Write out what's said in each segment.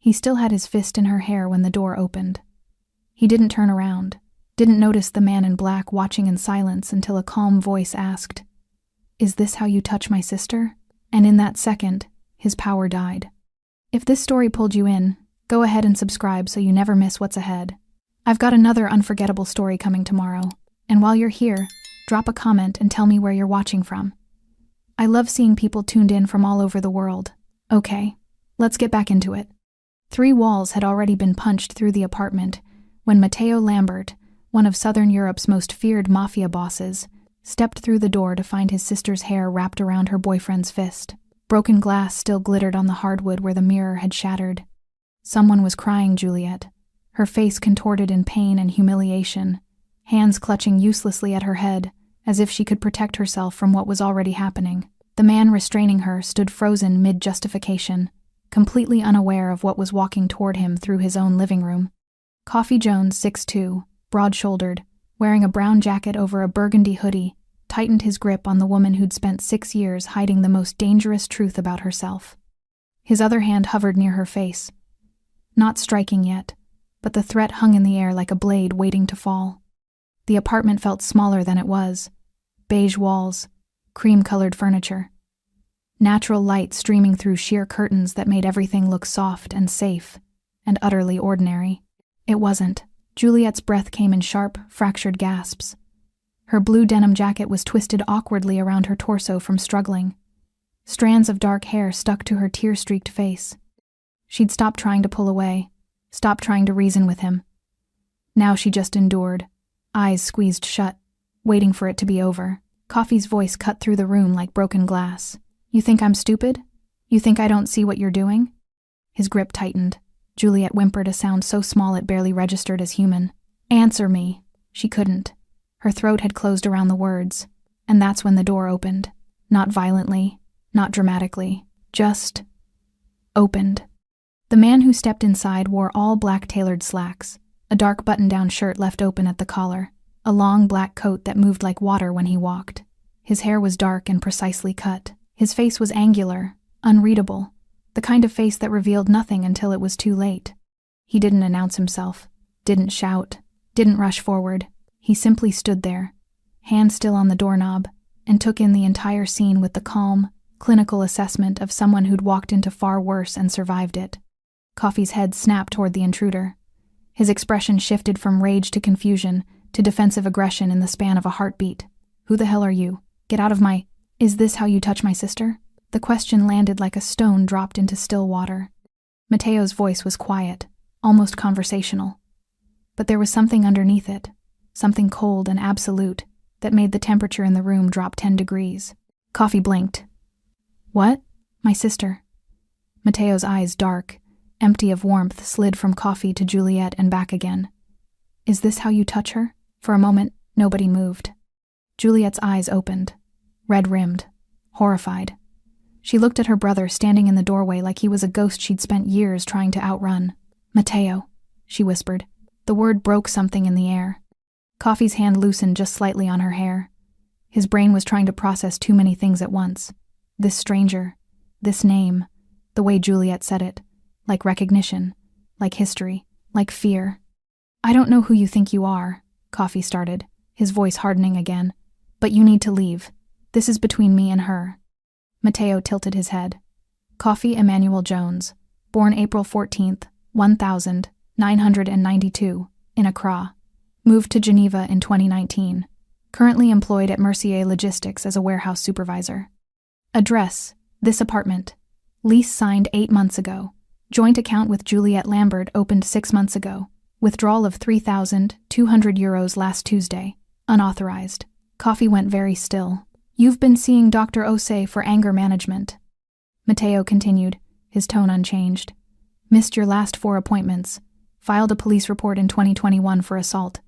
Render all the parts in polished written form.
He still had his fist in her hair when the door opened. He didn't turn around, didn't notice the man in black watching in silence until a calm voice asked, "Is this how you touch my sister?" And in that second, his power died. If this story pulled you in, go ahead and subscribe so you never miss what's ahead. I've got another unforgettable story coming tomorrow, and while you're here, drop a comment and tell me where you're watching from. I love seeing people tuned in from all over the world. Okay, let's get back into it. 3 walls had already been punched through the apartment when Matteo Lambert, one of Southern Europe's most feared Mafia bosses, stepped through the door to find his sister's hair wrapped around her boyfriend's fist. Broken glass still glittered on the hardwood where the mirror had shattered. Someone was crying Juliet, her face contorted in pain and humiliation, hands clutching uselessly at her head, as if she could protect herself from what was already happening. The man restraining her stood frozen mid-justification, completely unaware of what was walking toward him through his own living room. Coffee Jones, 6'2", broad-shouldered, wearing a brown jacket over a burgundy hoodie, tightened his grip on the woman who'd spent 6 years hiding the most dangerous truth about herself. His other hand hovered near her face. Not striking yet, but the threat hung in the air like a blade waiting to fall. The apartment felt smaller than it was. Beige walls, cream-colored furniture. Natural light streaming through sheer curtains that made everything look soft and safe, and utterly ordinary. It wasn't. Juliet's breath came in sharp, fractured gasps. Her blue denim jacket was twisted awkwardly around her torso from struggling. Strands of dark hair stuck to her tear-streaked face. She'd stopped trying to pull away, stopped trying to reason with him. Now she just endured, eyes squeezed shut, waiting for it to be over. Coffee's voice cut through the room like broken glass. "You think I'm stupid? You think I don't see what you're doing?" His grip tightened. Juliet whimpered a sound so small it barely registered as human. "Answer me." She couldn't. Her throat had closed around the words, and that's when the door opened. Not violently, not dramatically, just opened. The man who stepped inside wore all black tailored slacks, a dark button-down shirt left open at the collar, a long black coat that moved like water when he walked. His hair was dark and precisely cut. His face was angular, unreadable, the kind of face that revealed nothing until it was too late. He didn't announce himself, didn't shout, didn't rush forward. He simply stood there, hand still on the doorknob, and took in the entire scene with the calm, clinical assessment of someone who'd walked into far worse and survived it. Coffee's head snapped toward the intruder. His expression shifted from rage to confusion to defensive aggression in the span of a heartbeat. "Who the hell are you? Get out of my— Is this how you touch my sister?" The question landed like a stone dropped into still water. Matteo's voice was quiet, almost conversational. But there was something underneath it, something cold and absolute, that made the temperature in the room drop 10 degrees. Coffee blinked. "What? My sister?" Matteo's eyes, dark, empty of warmth, slid from Coffee to Juliet and back again. "Is this how you touch her?" For a moment, nobody moved. Juliet's eyes opened, red-rimmed, horrified. She looked at her brother standing in the doorway like he was a ghost she'd spent years trying to outrun. "Matteo," she whispered. The word broke something in the air. Coffee's hand loosened just slightly on her hair. His brain was trying to process too many things at once. This stranger, this name, the way Juliet said it, like recognition, like history, like fear. "I don't know who you think you are," Coffee started, his voice hardening again. "But you need to leave. This is between me and her." Matteo tilted his head. Coffee Emmanuel Jones, born April 14th, 1992, in Accra. Moved to Geneva in 2019. Currently employed at Mercier Logistics as a warehouse supervisor. Address: this apartment. Lease signed 8 months ago. Joint account with Juliet Lambert opened 6 months ago. Withdrawal of €3,200 last Tuesday. Unauthorized. Coffee went very still. "You've been seeing Dr. Osei for anger management." Matteo continued, his tone unchanged. "Missed your last 4 appointments. Filed a police report in 2021 for assault.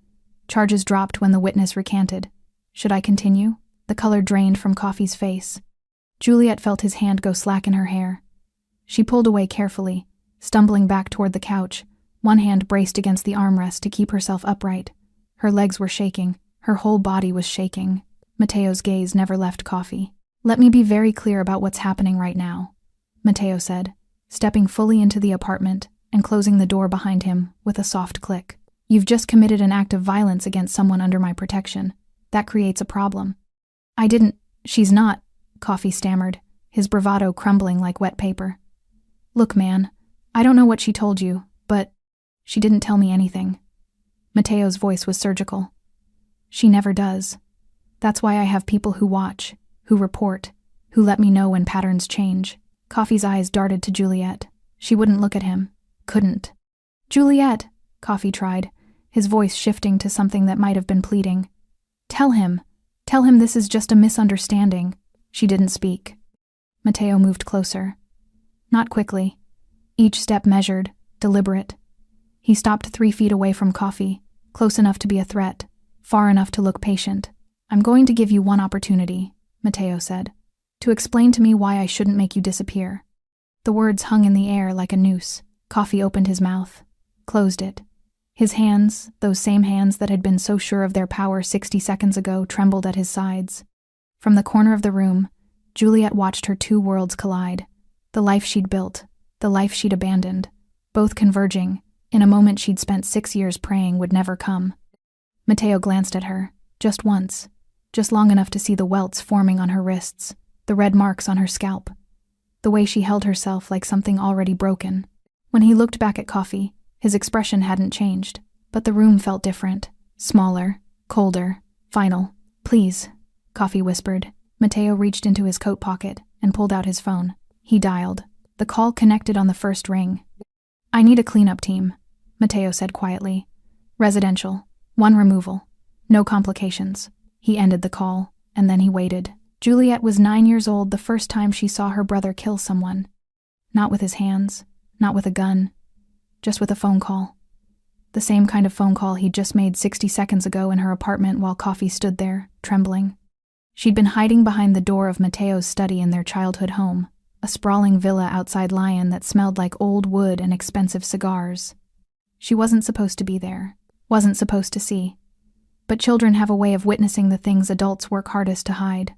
Charges dropped when the witness recanted. Should I continue?" The color drained from Coffee's face. Juliet felt his hand go slack in her hair. She pulled away carefully, stumbling back toward the couch, one hand braced against the armrest to keep herself upright. Her legs were shaking. Her whole body was shaking. Matteo's gaze never left Coffee. "Let me be very clear about what's happening right now," Matteo said, stepping fully into the apartment and closing the door behind him with a soft click. "You've just committed an act of violence against someone under my protection. That creates a problem." "I didn't." "She's not," Coffee stammered, his bravado crumbling like wet paper. "Look, man, I don't know what she told you, but she didn't tell me anything." Mateo's voice was surgical. "She never does. That's why I have people who watch, who report, who let me know when patterns change." Coffee's eyes darted to Juliet. She wouldn't look at him. Couldn't. "Juliet," Coffee tried, his voice shifting to something that might have been pleading. Tell him this is just a misunderstanding." She didn't speak. Mateo moved closer. Not quickly. Each step measured, deliberate. He stopped 3 feet away from Coffee, close enough to be a threat, far enough to look patient. "I'm going to give you one opportunity," Mateo said, "to explain to me why I shouldn't make you disappear." The words hung in the air like a noose. Coffee opened his mouth, closed it. His hands, those same hands that had been so sure of their power 60 seconds ago, trembled at his sides. From the corner of the room, Juliet watched her 2 worlds collide. The life she'd built, the life she'd abandoned, both converging in a moment she'd spent 6 years praying would never come. Mateo glanced at her, just once, just long enough to see the welts forming on her wrists, the red marks on her scalp, the way she held herself like something already broken. When he looked back at Coffee, his expression hadn't changed, but the room felt different, smaller, colder, final. "Please," Coffee whispered. Mateo reached into his coat pocket and pulled out his phone. He dialed. The call connected on the first ring. "I need a cleanup team," Mateo said quietly. "Residential. 1 removal. No complications." He ended the call, and then he waited. Juliet was 9 years old the first time she saw her brother kill someone. Not with his hands, not with a gun, just with a phone call. The same kind of phone call he'd just made 60 seconds ago in her apartment while Coffee stood there, trembling. She'd been hiding behind the door of Mateo's study in their childhood home, a sprawling villa outside Lyon that smelled like old wood and expensive cigars. She wasn't supposed to be there, wasn't supposed to see. But children have a way of witnessing the things adults work hardest to hide.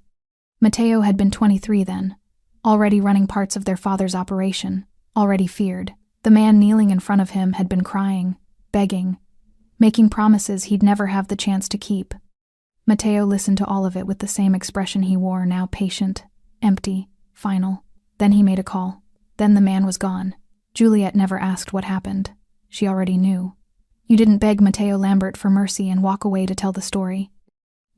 Mateo had been 23 then, already running parts of their father's operation, already feared. The man kneeling in front of him had been crying, begging, making promises he'd never have the chance to keep. Mateo listened to all of it with the same expression he wore, now patient, empty, final. Then he made a call. Then the man was gone. Juliet never asked what happened. She already knew. You didn't beg Mateo Lambert for mercy and walk away to tell the story.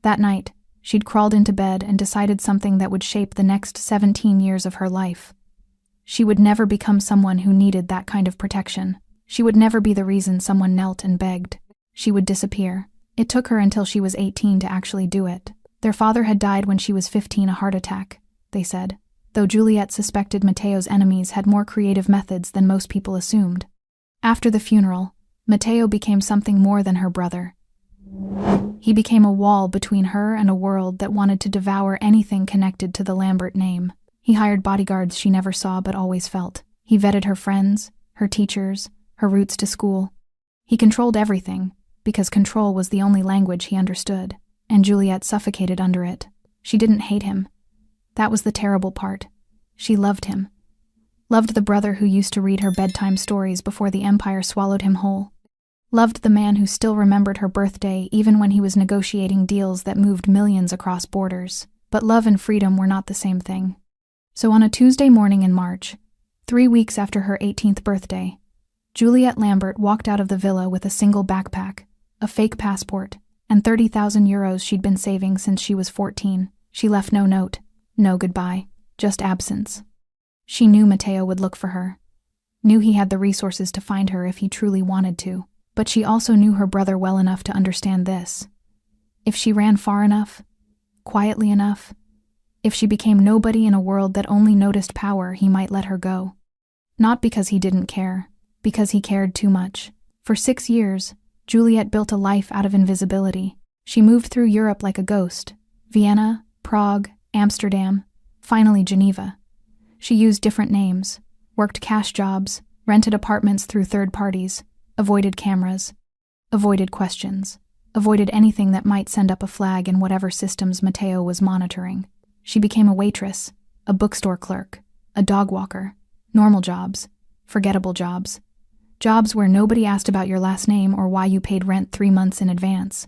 That night, she'd crawled into bed and decided something that would shape the next 17 years of her life. She would never become someone who needed that kind of protection. She would never be the reason someone knelt and begged. She would disappear. It took her until she was 18 to actually do it. Their father had died when she was 15, a heart attack, they said, though Juliet suspected Mateo's enemies had more creative methods than most people assumed. After the funeral, Mateo became something more than her brother. He became a wall between her and a world that wanted to devour anything connected to the Lambert name. He hired bodyguards she never saw but always felt. He vetted her friends, her teachers, her routes to school. He controlled everything, because control was the only language he understood, and Juliet suffocated under it. She didn't hate him. That was the terrible part. She loved him. Loved the brother who used to read her bedtime stories before the empire swallowed him whole. Loved the man who still remembered her birthday even when he was negotiating deals that moved millions across borders. But love and freedom were not the same thing. So on a Tuesday morning in March, 3 weeks after her 18th birthday, Juliet Lambert walked out of the villa with a single backpack, a fake passport, and 30,000 euros she'd been saving since she was 14. She left no note, no goodbye, just absence. She knew Mateo would look for her, knew he had the resources to find her if he truly wanted to, but she also knew her brother well enough to understand this. If she ran far enough, quietly enough, if she became nobody in a world that only noticed power, he might let her go. Not because he didn't care, because he cared too much. For 6 years, Juliet built a life out of invisibility. She moved through Europe like a ghost. Vienna, Prague, Amsterdam, finally Geneva. She used different names, worked cash jobs, rented apartments through third parties, avoided cameras, avoided questions, avoided anything that might send up a flag in whatever systems Mateo was monitoring. She became a waitress, a bookstore clerk, a dog walker, normal jobs, forgettable jobs. Jobs where nobody asked about your last name or why you paid rent 3 months in advance.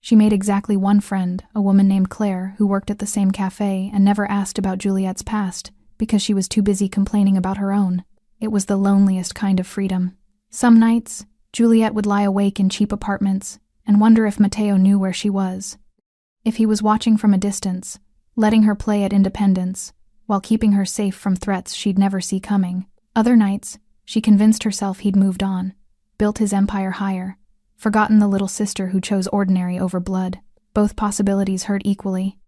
She made exactly one friend, a woman named Claire, who worked at the same cafe and never asked about Juliet's past because she was too busy complaining about her own. It was the loneliest kind of freedom. Some nights, Juliet would lie awake in cheap apartments and wonder if Matteo knew where she was. If he was watching from a distance, letting her play at independence, while keeping her safe from threats she'd never see coming. Other nights, she convinced herself he'd moved on, built his empire higher, forgotten the little sister who chose ordinary over blood. Both possibilities hurt equally.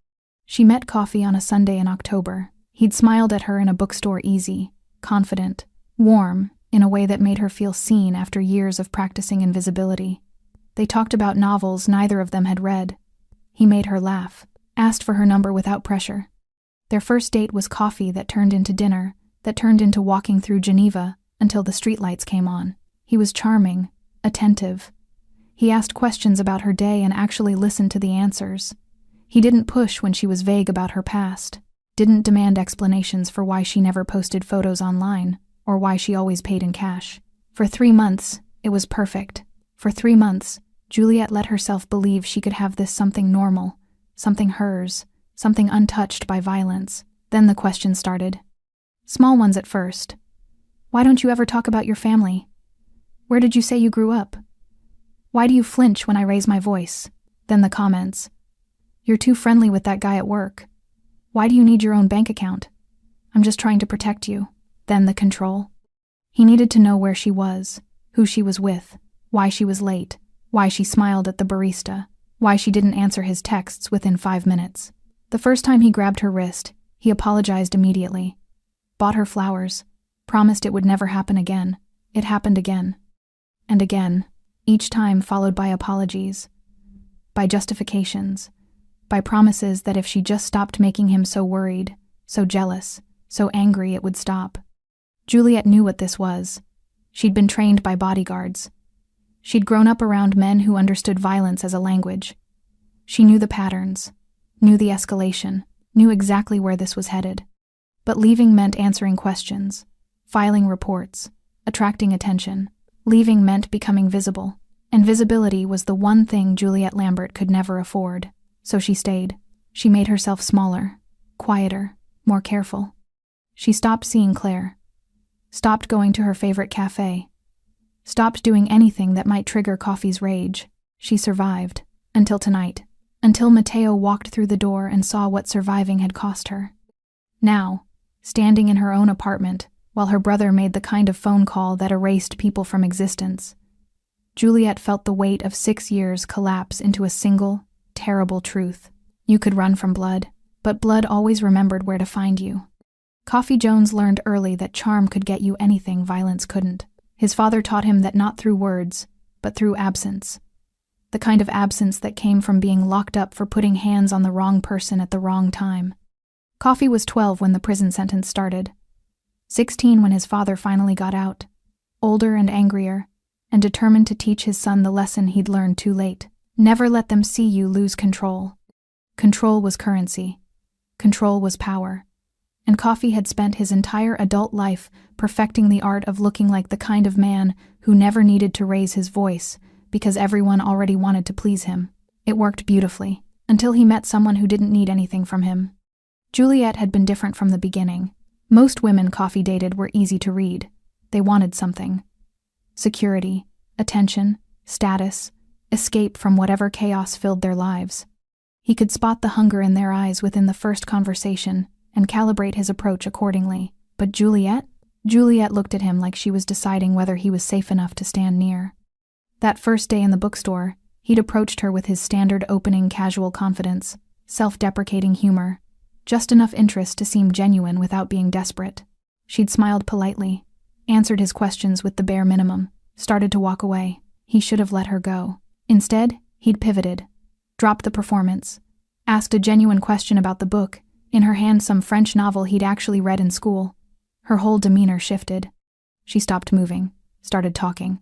She met Coffee on a Sunday in October. He'd smiled at her in a bookstore, easy, confident, warm, in a way that made her feel seen after years of practicing invisibility. They talked about novels neither of them had read. He made her laugh, asked for her number without pressure. Their first date was coffee that turned into dinner, that turned into walking through Geneva until the streetlights came on. He was charming, attentive. He asked questions about her day and actually listened to the answers. He didn't push when she was vague about her past, didn't demand explanations for why she never posted photos online, or why she always paid in cash. For 3 months, it was perfect. For 3 months, Juliet let herself believe she could have this something normal, something hers, something untouched by violence. Then the questions started. Small ones at first. Why don't you ever talk about your family? Where did you say you grew up? Why do you flinch when I raise my voice? Then the comments. You're too friendly with that guy at work. Why do you need your own bank account? I'm just trying to protect you. Then the control. He needed to know where she was, who she was with, why she was late, why she smiled at the barista, why she didn't answer his texts within 5 minutes. The first time he grabbed her wrist, he apologized immediately. Bought her flowers, promised it would never happen again. It happened again. And again, each time followed by apologies, by justifications, by promises that if she just stopped making him so worried, so jealous, so angry, it would stop. Juliet knew what this was. She'd been trained by bodyguards. She'd grown up around men who understood violence as a language. She knew the patterns, knew the escalation, knew exactly where this was headed. But leaving meant answering questions, filing reports, attracting attention. Leaving meant becoming visible, and visibility was the one thing Juliet Lambert could never afford. So she stayed. She made herself smaller, quieter, more careful. She stopped seeing Claire, stopped going to her favorite cafe, stopped doing anything that might trigger Coffee's rage. She survived, until tonight, until Matteo walked through the door and saw what surviving had cost her. Now, standing in her own apartment, while her brother made the kind of phone call that erased people from existence, Juliet felt the weight of 6 years collapse into a single, terrible truth. You could run from blood, but blood always remembered where to find you. Coffee Jones learned early that charm could get you anything violence couldn't. His father taught him that not through words, but through absence. The kind of absence that came from being locked up for putting hands on the wrong person at the wrong time. Coffee was 12 when the prison sentence started. 16 when his father finally got out, older and angrier, and determined to teach his son the lesson he'd learned too late. Never let them see you lose control. Control was currency. Control was power. And Coffee had spent his entire adult life perfecting the art of looking like the kind of man who never needed to raise his voice because everyone already wanted to please him. It worked beautifully, until he met someone who didn't need anything from him. Juliet had been different from the beginning. Most women Coffee dated were easy to read. They wanted something. Security, attention, status, escape from whatever chaos filled their lives. He could spot the hunger in their eyes within the first conversation and calibrate his approach accordingly. But Juliet looked at him like she was deciding whether he was safe enough to stand near. That first day in the bookstore, he'd approached her with his standard opening casual confidence, self-deprecating humor, just enough interest to seem genuine without being desperate. She'd smiled politely, answered his questions with the bare minimum, started to walk away. He should have let her go. Instead, he'd pivoted, dropped the performance, asked a genuine question about the book, in her hand some French novel he'd actually read in school. Her whole demeanor shifted. She stopped moving, started talking,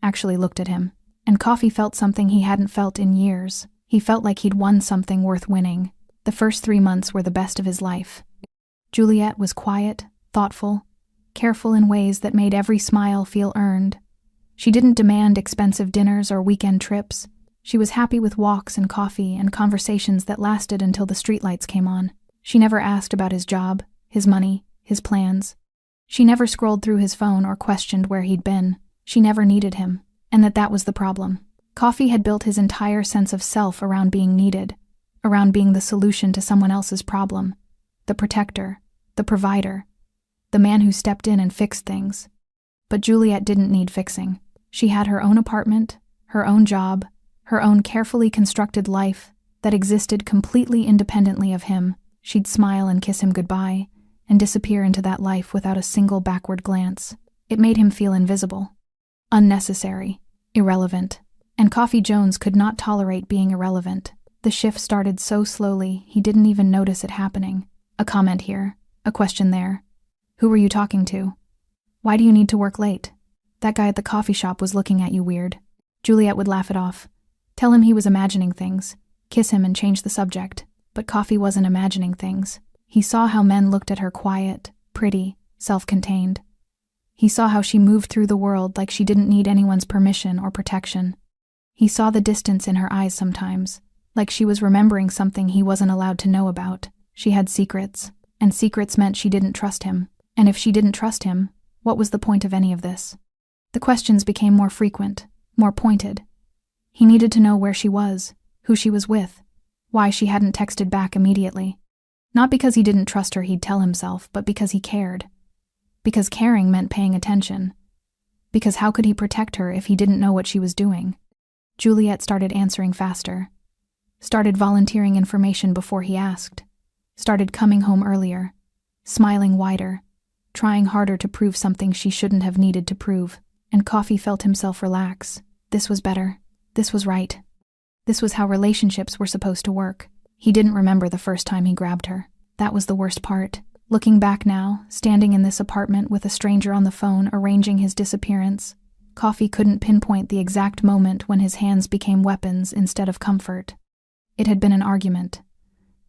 actually looked at him, and Coffee felt something he hadn't felt in years. He felt like he'd won something worth winning. The first 3 months were the best of his life. Juliet was quiet, thoughtful, careful in ways that made every smile feel earned, She didn't demand expensive dinners or weekend trips. She was happy with walks and coffee and conversations that lasted until the streetlights came on. She never asked about his job, his money, his plans. She never scrolled through his phone or questioned where he'd been. She never needed him, and that was the problem. Coffee had built his entire sense of self around being needed, around being the solution to someone else's problem, the protector, the provider, the man who stepped in and fixed things. But Juliet didn't need fixing. She had her own apartment, her own job, her own carefully constructed life that existed completely independently of him. She'd smile and kiss him goodbye and disappear into that life without a single backward glance. It made him feel invisible, unnecessary, irrelevant. And Coffee Jones could not tolerate being irrelevant. The shift started so slowly, he didn't even notice it happening. A comment here, a question there. Who were you talking to? Why do you need to work late? That guy at the coffee shop was looking at you weird. Juliet would laugh it off. Tell him he was imagining things. Kiss him and change the subject. But Coffee wasn't imagining things. He saw how men looked at her quiet, pretty, self-contained. He saw how she moved through the world like she didn't need anyone's permission or protection. He saw the distance in her eyes sometimes, like she was remembering something he wasn't allowed to know about. She had secrets, and secrets meant she didn't trust him. And if she didn't trust him, what was the point of any of this? The questions became more frequent, more pointed. He needed to know where she was, who she was with, why she hadn't texted back immediately. Not because he didn't trust her, he'd tell himself, but because he cared. Because caring meant paying attention. Because how could he protect her if he didn't know what she was doing? Juliet started answering faster, started volunteering information before he asked, started coming home earlier, smiling wider, trying harder to prove something she shouldn't have needed to prove. And Coffee felt himself relax. This was better. This was right. This was how relationships were supposed to work. He didn't remember the first time he grabbed her. That was the worst part. Looking back now, standing in this apartment with a stranger on the phone arranging his disappearance, Coffee couldn't pinpoint the exact moment when his hands became weapons instead of comfort. It had been an argument.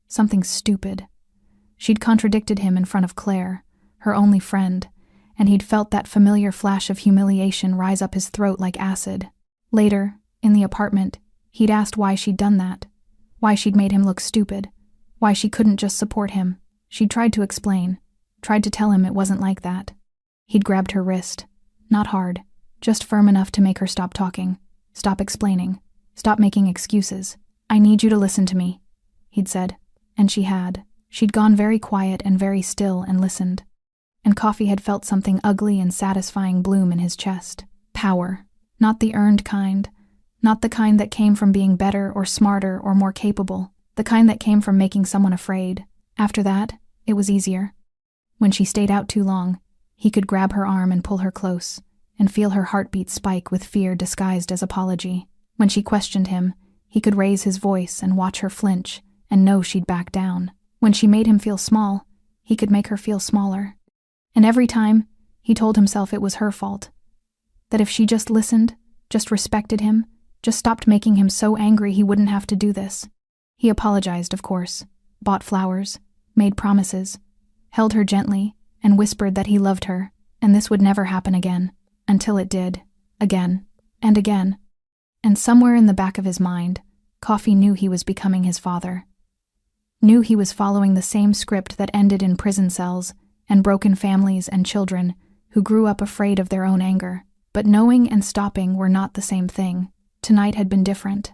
Something stupid. She'd contradicted him in front of Claire, her only friend, and he'd felt that familiar flash of humiliation rise up his throat like acid. Later, in the apartment, he'd asked why she'd done that, why she'd made him look stupid, why she couldn't just support him. She'd tried to explain, tried to tell him it wasn't like that. He'd grabbed her wrist, not hard, just firm enough to make her stop talking, stop explaining, stop making excuses. I need you to listen to me, he'd said, and she had. She'd gone very quiet and very still and listened. And Coffee had felt something ugly and satisfying bloom in his chest. Power. Not the earned kind. Not the kind that came from being better or smarter or more capable. The kind that came from making someone afraid. After that, it was easier. When she stayed out too long, he could grab her arm and pull her close, and feel her heartbeat spike with fear disguised as apology. When she questioned him, he could raise his voice and watch her flinch and know she'd back down. When she made him feel small, he could make her feel smaller. And every time, he told himself it was her fault. That if she just listened, just respected him, just stopped making him so angry he wouldn't have to do this. He apologized, of course, bought flowers, made promises, held her gently, and whispered that he loved her, and this would never happen again, until it did, again, and again. And somewhere in the back of his mind, Coffee knew he was becoming his father. Knew he was following the same script that ended in prison cells and broken families and children who grew up afraid of their own anger. But knowing and stopping were not the same thing. Tonight had been different.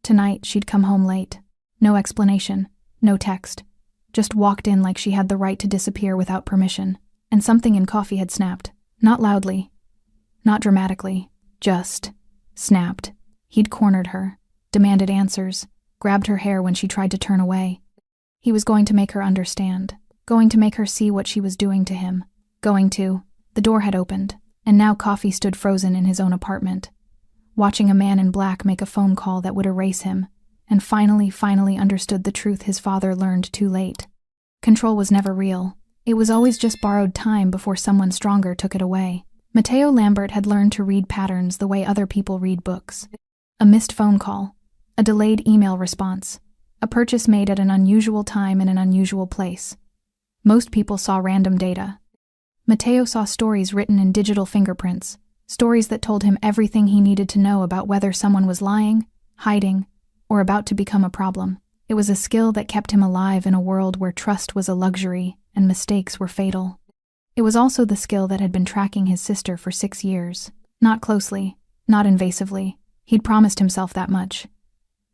Tonight she'd come home late. No explanation, no text. Just walked in like she had the right to disappear without permission. And something in Coffee had snapped. Not loudly. Not dramatically. Just snapped. He'd cornered her, demanded answers, grabbed her hair when she tried to turn away. He was going to make her understand. Going to make her see what she was doing to him. The door had opened, and now Coffee stood frozen in his own apartment, watching a man in black make a phone call that would erase him, and finally understood the truth his father learned too late. Control was never real. It was always just borrowed time before someone stronger took it away. Mateo Lambert had learned to read patterns the way other people read books. A missed phone call, a delayed email response, a purchase made at an unusual time in an unusual place. Most people saw random data. Mateo saw stories written in digital fingerprints, Stories that told him everything he needed to know about whether someone was lying, hiding, or about to become a problem. It was a skill that kept him alive in a world where trust was a luxury and mistakes were fatal. It was also the skill that had been tracking his sister for 6 years. Not closely, not invasively. He'd promised himself that much.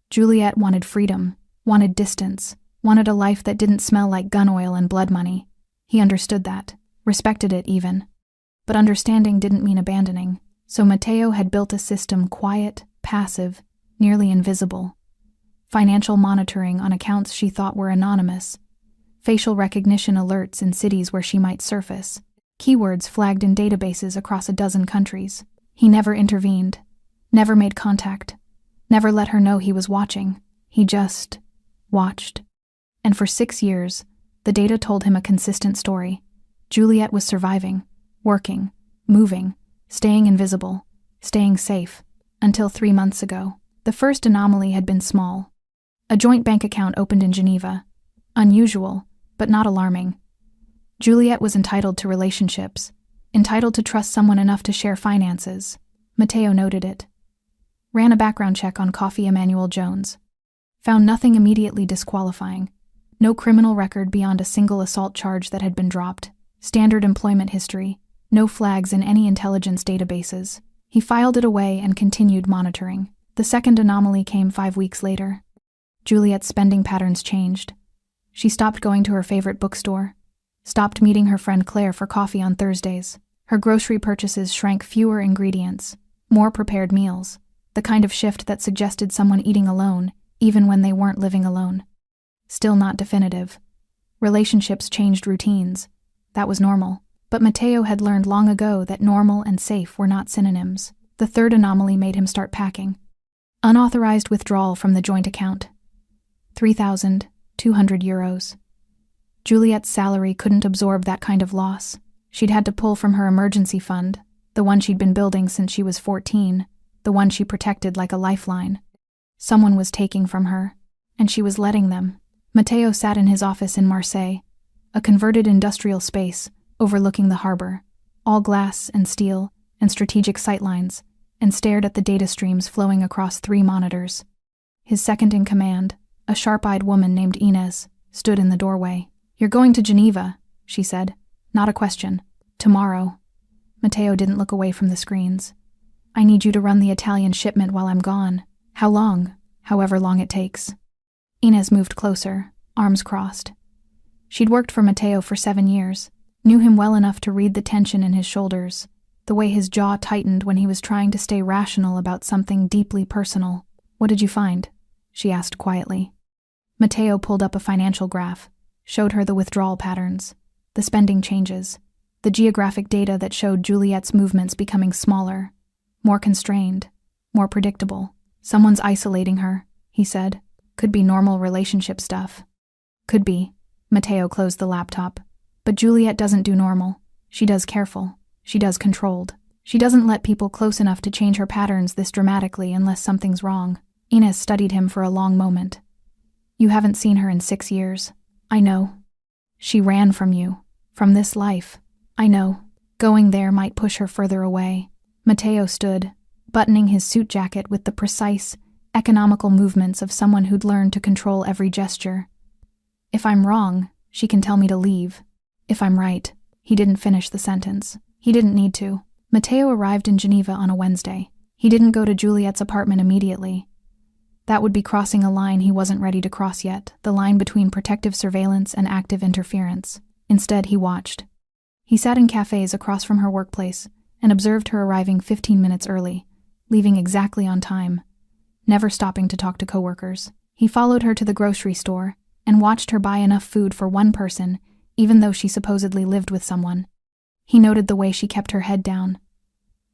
Juliet wanted freedom, wanted distance, wanted a life that didn't smell like gun oil and blood money. He understood that, respected it even. But understanding didn't mean abandoning, so Mateo had built a system quiet, passive, nearly invisible. Financial monitoring on accounts she thought were anonymous. Facial recognition alerts in cities where she might surface. Keywords flagged in databases across a dozen countries. He never intervened, never made contact, never let her know he was watching. He just watched. And for 6 years, the data told him a consistent story. Juliet was surviving, working, moving, staying invisible, staying safe, until 3 months ago. The first anomaly had been small. A joint bank account opened in Geneva. Unusual, but not alarming. Juliet was entitled to relationships, entitled to trust someone enough to share finances. Mateo noted it. Ran a background check on Coffee Emmanuel Jones. Found nothing immediately disqualifying. No criminal record beyond a single assault charge that had been dropped. Standard employment history. No flags in any intelligence databases. He filed it away and continued monitoring. The second anomaly came 5 weeks later. Juliet's spending patterns changed. She stopped going to her favorite bookstore, stopped meeting her friend Claire for coffee on Thursdays. Her grocery purchases shrank, fewer ingredients, more prepared meals, the kind of shift that suggested someone eating alone, even when they weren't living alone. Still not definitive. Relationships changed routines. That was normal. But Mateo had learned long ago that normal and safe were not synonyms. The third anomaly made him start packing. Unauthorized withdrawal from the joint account. 3,200 euros. Juliet's salary couldn't absorb that kind of loss. She'd had to pull from her emergency fund, the one she'd been building since she was 14, the one she protected like a lifeline. Someone was taking from her, and she was letting them. Mateo sat in his office in Marseille, a converted industrial space overlooking the harbor, all glass and steel and strategic sightlines, and stared at the data streams flowing across 3 monitors. His second in command, a sharp-eyed woman named Inez, stood in the doorway. "You're going to Geneva," she said. "Not a question. Tomorrow." Mateo didn't look away from the screens. "I need you to run the Italian shipment while I'm gone. How long? However long it takes." Inez moved closer, arms crossed. She'd worked for Mateo for 7 years, knew him well enough to read the tension in his shoulders, the way his jaw tightened when he was trying to stay rational about something deeply personal. "What did you find?" she asked quietly. Mateo pulled up a financial graph, showed her the withdrawal patterns, the spending changes, the geographic data that showed Juliet's movements becoming smaller, more constrained, more predictable. "Someone's isolating her," he said. "Could be normal relationship stuff." "Could be." Mateo closed the laptop. "But Juliet doesn't do normal. She does careful. She does controlled. She doesn't let people close enough to change her patterns this dramatically unless something's wrong." Inez studied him for a long moment. "You haven't seen her in 6 years. I know. She ran from you, from this life. I know. Going there might push her further away." Mateo stood, buttoning his suit jacket with the precise, economical movements of someone who'd learned to control every gesture. "If I'm wrong, she can tell me to leave. If I'm right." He didn't finish the sentence. He didn't need to. Mateo arrived in Geneva on a Wednesday. He didn't go to Juliet's apartment immediately. That would be crossing a line he wasn't ready to cross yet, the line between protective surveillance and active interference. Instead, he watched. He sat in cafes across from her workplace and observed her arriving 15 minutes early, leaving exactly on time, never stopping to talk to coworkers. He followed her to the grocery store and watched her buy enough food for one person, even though she supposedly lived with someone. He noted the way she kept her head down,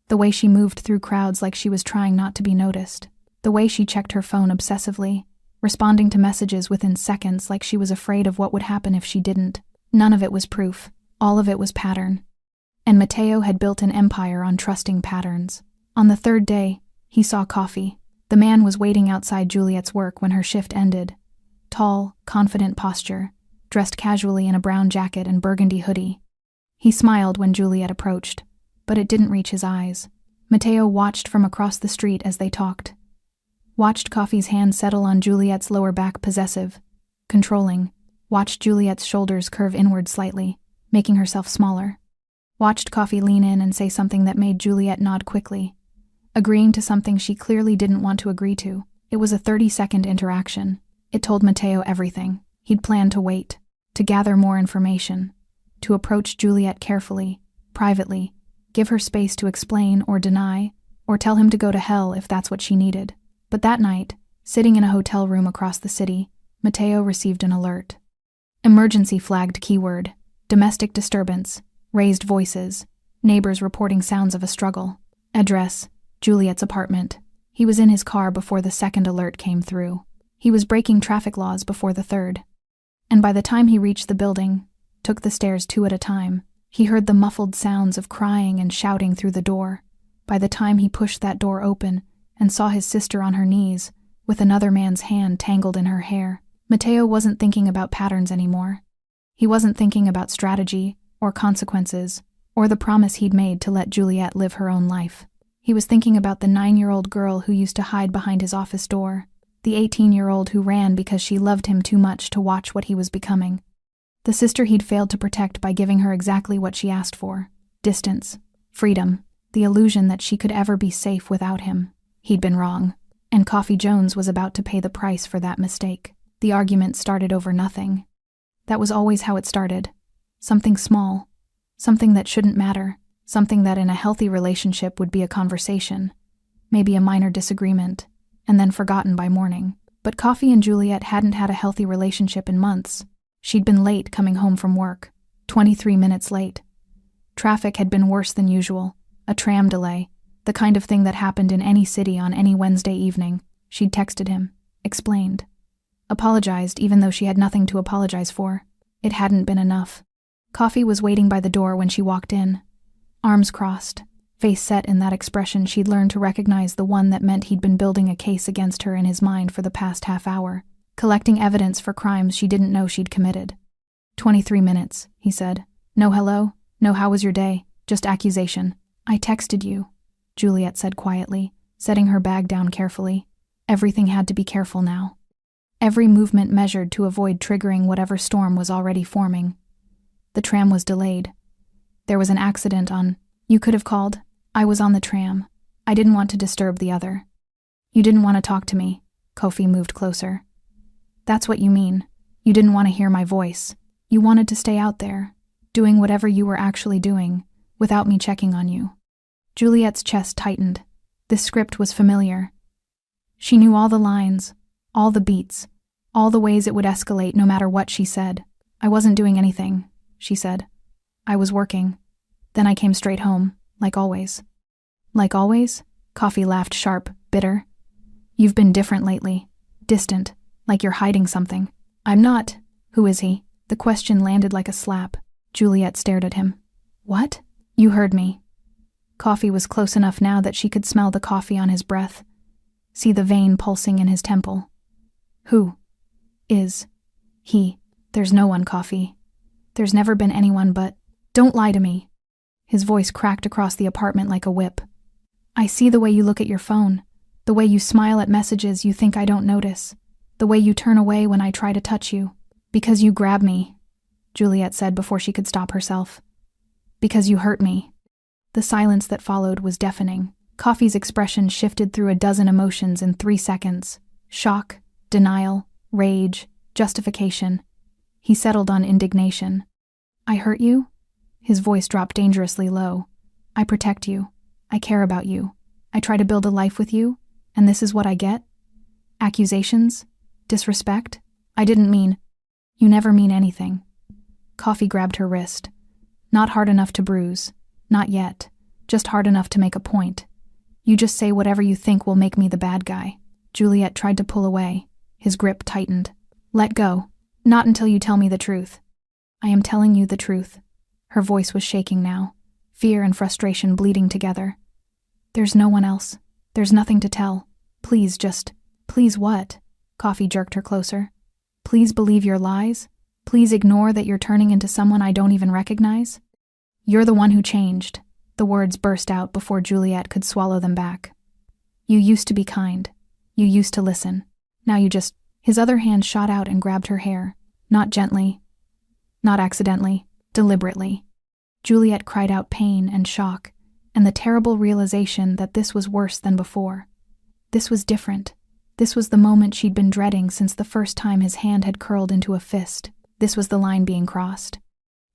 the way she moved through crowds like she was trying not to be noticed, the way she checked her phone obsessively, responding to messages within seconds like she was afraid of what would happen if she didn't. None of it was proof. All of it was pattern. And Mateo had built an empire on trusting patterns. On the 3rd day, he saw Coffee. The man was waiting outside Juliet's work when her shift ended. Tall, confident posture, dressed casually in a brown jacket and burgundy hoodie. He smiled when Juliet approached, but it didn't reach his eyes. Mateo watched from across the street as they talked. Watched Coffee's hand settle on Juliet's lower back, possessive, controlling. Watched Juliet's shoulders curve inward slightly, making herself smaller. Watched Coffee lean in and say something that made Juliet nod quickly, agreeing to something she clearly didn't want to agree to. It was a 30-second interaction. It told Mateo everything. He'd planned to wait, to gather more information, to approach Juliet carefully, privately, give her space to explain or deny, or tell him to go to hell if that's what she needed. But that night, sitting in a hotel room across the city, Mateo received an alert. Emergency flagged keyword, domestic disturbance, raised voices, neighbors reporting sounds of a struggle. Address, Juliet's apartment. He was in his car before the second alert came through. He was breaking traffic laws before the third. And by the time he reached the building, took the stairs 2 at a time, he heard the muffled sounds of crying and shouting through the door. By the time he pushed that door open and saw his sister on her knees, with another man's hand tangled in her hair, Mateo wasn't thinking about patterns anymore. He wasn't thinking about strategy or consequences or the promise he'd made to let Juliet live her own life. He was thinking about the 9-year-old girl who used to hide behind his office door, the 18-year-old who ran because she loved him too much to watch what he was becoming, the sister he'd failed to protect by giving her exactly what she asked for: distance, freedom, the illusion that she could ever be safe without him. He'd been wrong, and Coffee Jones was about to pay the price for that mistake. The argument started over nothing. That was always how it started. Something small, something that shouldn't matter, something that in a healthy relationship would be a conversation, maybe a minor disagreement, and then forgotten by morning. But Coffee and Juliet hadn't had a healthy relationship in months. She'd been late coming home from work, 23 minutes late. Traffic had been worse than usual, a tram delay, the kind of thing that happened in any city on any Wednesday evening. She'd texted him, explained, apologized even though she had nothing to apologize for. It hadn't been enough. Coffee was waiting by the door when she walked in, arms crossed, face set in that expression she'd learned to recognize, the one that meant he'd been building a case against her in his mind for the past half hour, collecting evidence for crimes she didn't know she'd committed. 23 minutes, he said. No hello, no how was your day, just accusation. I texted you, Juliet said quietly, setting her bag down carefully. Everything had to be careful now. Every movement measured to avoid triggering whatever storm was already forming. The tram was delayed. There was an accident on. You could have called. I was on the tram. I didn't want to disturb the other. You didn't want to talk to me. Kofi moved closer. That's what you mean. You didn't want to hear my voice. You wanted to stay out there, doing whatever you were actually doing, without me checking on you. Juliet's chest tightened. This script was familiar. She knew all the lines, all the beats, all the ways it would escalate no matter what she said. I wasn't doing anything, she said. I was working. Then I came straight home, like always. Like always? Coffee laughed sharp, bitter. You've been different lately. Distant, like you're hiding something. I'm not. Who is he? The question landed like a slap. Juliet stared at him. What? You heard me. Coffee was close enough now that she could smell the coffee on his breath, see the vein pulsing in his temple. Who is he? There's no one, Coffee. There's never been anyone but... Don't lie to me. His voice cracked across the apartment like a whip. I see the way you look at your phone, the way you smile at messages you think I don't notice, the way you turn away when I try to touch you. Because you grab me, Juliet said before she could stop herself. Because you hurt me. The silence that followed was deafening. Coffee's expression shifted through a dozen emotions in 3 seconds. Shock, denial, rage, justification. He settled on indignation. I hurt you? His voice dropped dangerously low. I protect you. I care about you. I try to build a life with you, and this is what I get? Accusations? Disrespect? I didn't mean... You never mean anything. Coffee grabbed her wrist. Not hard enough to bruise. Not yet. Just hard enough to make a point. You just say whatever you think will make me the bad guy. Juliet tried to pull away. His grip tightened. Let go. Not until you tell me the truth. I am telling you the truth. Her voice was shaking now, fear and frustration bleeding together. There's no one else. There's nothing to tell. Please just... Please what? Coffee jerked her closer. Please believe your lies? Please ignore that you're turning into someone I don't even recognize? You're the one who changed. The words burst out before Juliet could swallow them back. You used to be kind. You used to listen. Now you just... His other hand shot out and grabbed her hair. Not gently. Not accidentally. Deliberately. Juliet cried out pain and shock, and the terrible realization that this was worse than before. This was different. This was the moment she'd been dreading since the first time his hand had curled into a fist. This was the line being crossed.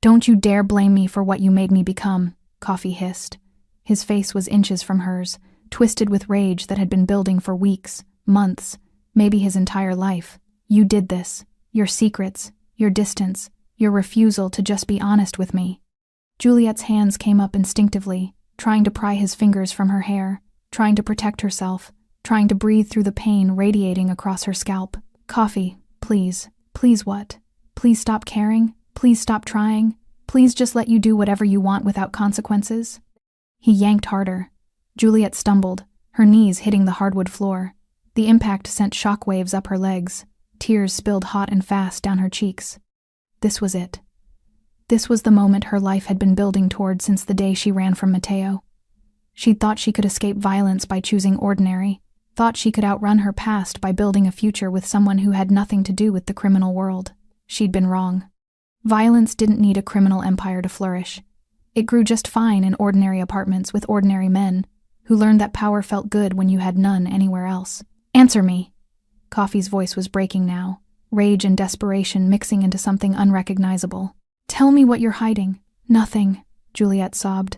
Don't you dare blame me for what you made me become, Coffee hissed. His face was inches from hers, twisted with rage that had been building for weeks, months, maybe his entire life. You did this. Your secrets, your distance, your refusal to just be honest with me. Juliet's hands came up instinctively, trying to pry his fingers from her hair, trying to protect herself, trying to breathe through the pain radiating across her scalp. Coffee, please. Please what? Please stop caring? Please stop trying? Please just let you do whatever you want without consequences? He yanked harder. Juliet stumbled, her knees hitting the hardwood floor. The impact sent shockwaves up her legs. Tears spilled hot and fast down her cheeks. This was it. This was the moment her life had been building toward since the day she ran from Mateo. She'd thought she could escape violence by choosing ordinary, thought she could outrun her past by building a future with someone who had nothing to do with the criminal world. She'd been wrong. Violence didn't need a criminal empire to flourish. It grew just fine in ordinary apartments with ordinary men, who learned that power felt good when you had none anywhere else. Answer me. Coffee's voice was breaking now, rage and desperation mixing into something unrecognizable. Tell me what you're hiding. Nothing, Juliet sobbed.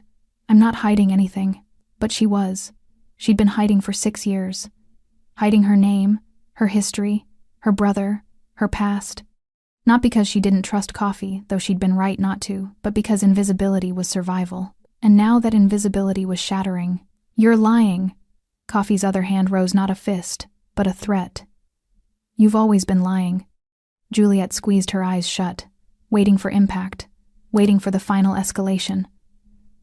I'm not hiding anything. But she was. She'd been hiding for 6 years. Hiding her name, her history, her brother, her past. Not because she didn't trust Coffee, though she'd been right not to, but because invisibility was survival. And now that invisibility was shattering. You're lying. Coffee's other hand rose not a fist, but a threat. You've always been lying. Juliet squeezed her eyes shut, waiting for impact, waiting for the final escalation,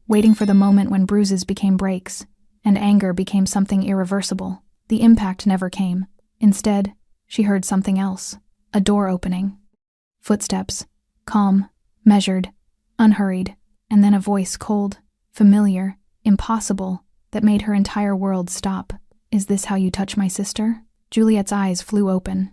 waiting for the moment when bruises became breaks, and anger became something irreversible. The impact never came. Instead, she heard something else, a door opening. Footsteps, calm, measured, unhurried, and then a voice cold, familiar, impossible, that made her entire world stop. Is this how you touch my sister? Juliet's eyes flew open.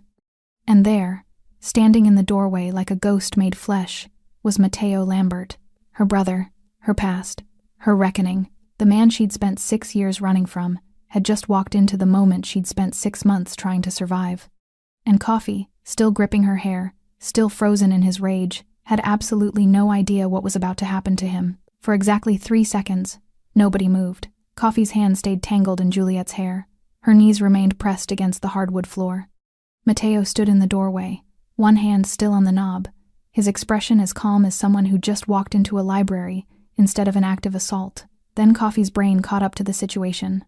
And there, standing in the doorway like a ghost made flesh, was Mateo Lambert, her brother, her past, her reckoning. The man she'd spent 6 years running from had just walked into the moment she'd spent 6 months trying to survive. And Coffee, still gripping her hair, still frozen in his rage, had absolutely no idea what was about to happen to him. For exactly 3 seconds, nobody moved. Coffee's hand stayed tangled in Juliet's hair. Her knees remained pressed against the hardwood floor. Mateo stood in the doorway, one hand still on the knob, his expression as calm as someone who just walked into a library instead of an active assault. Then Coffee's brain caught up to the situation.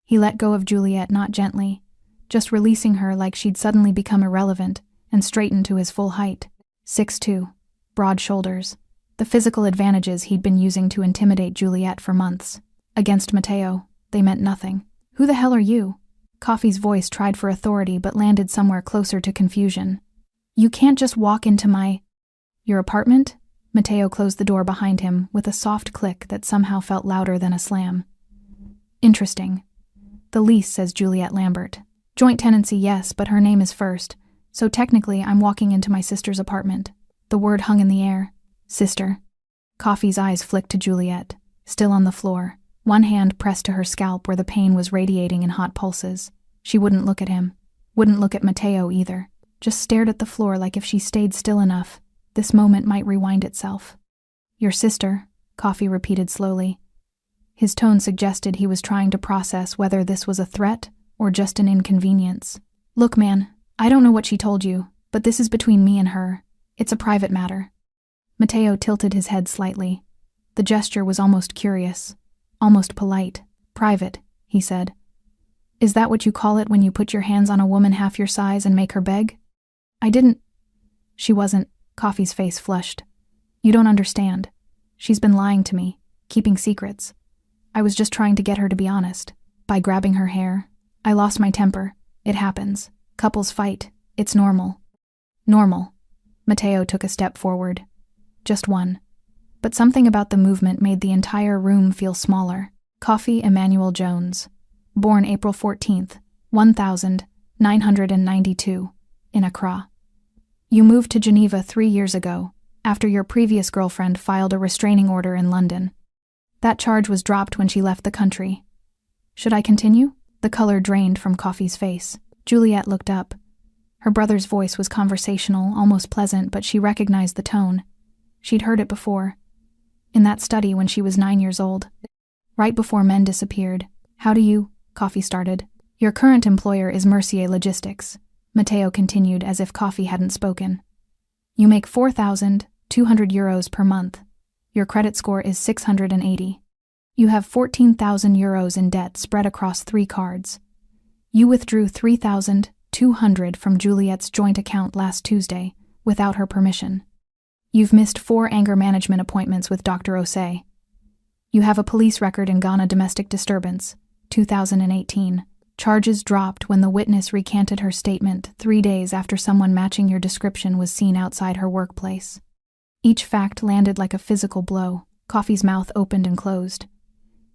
He let go of Juliet not gently, just releasing her like she'd suddenly become irrelevant, and straightened to his full height. 6'2", broad shoulders, the physical advantages he'd been using to intimidate Juliet for months. Against Mateo, they meant nothing. Who the hell are you? Coffee's voice tried for authority but landed somewhere closer to confusion. You can't just walk into your apartment? Mateo closed the door behind him with a soft click that somehow felt louder than a slam. Interesting. The lease says Juliet Lambert. Joint tenancy, yes, but her name is first, so technically I'm walking into my sister's apartment. The word hung in the air. Sister. Coffee's eyes flicked to Juliet, still on the floor, one hand pressed to her scalp where the pain was radiating in hot pulses. She wouldn't look at him, wouldn't look at Mateo either, just stared at the floor like if she stayed still enough, this moment might rewind itself. Your sister, Coffee repeated slowly. His tone suggested he was trying to process whether this was a threat or just an inconvenience. Look, man, I don't know what she told you, but this is between me and her. It's a private matter. Mateo tilted his head slightly. The gesture was almost curious, almost polite. Private, he said. Is that what you call it when you put your hands on a woman half your size and make her beg? I didn't. She wasn't. Coffee's face flushed. You don't understand. She's been lying to me, keeping secrets. I was just trying to get her to be honest. By grabbing her hair. I lost my temper. It happens. Couples fight. It's normal. Normal. Mateo took a step forward. Just one. But something about the movement made the entire room feel smaller. Coffee Emmanuel Jones, born April 14th, 1992, in Accra. You moved to Geneva 3 years ago, after your previous girlfriend filed a restraining order in London. That charge was dropped when she left the country. Should I continue? The color drained from Coffee's face. Juliet looked up. Her brother's voice was conversational, almost pleasant, but she recognized the tone. She'd heard it before. In that study when she was 9 years old. Right before men disappeared. How do you? Coffee started. Your current employer is Mercier Logistics. Matteo continued as if Coffee hadn't spoken. You make €4,200 per month. Your credit score is 680. You have €14,000 in debt spread across 3 cards. You withdrew $3,200 from Juliet's joint account last Tuesday, without her permission. You've missed 4 anger management appointments with Dr. Osei. You have a police record in Ghana domestic disturbance, 2018. Charges dropped when the witness recanted her statement 3 days after someone matching your description was seen outside her workplace. Each fact landed like a physical blow. Coffee's mouth opened and closed.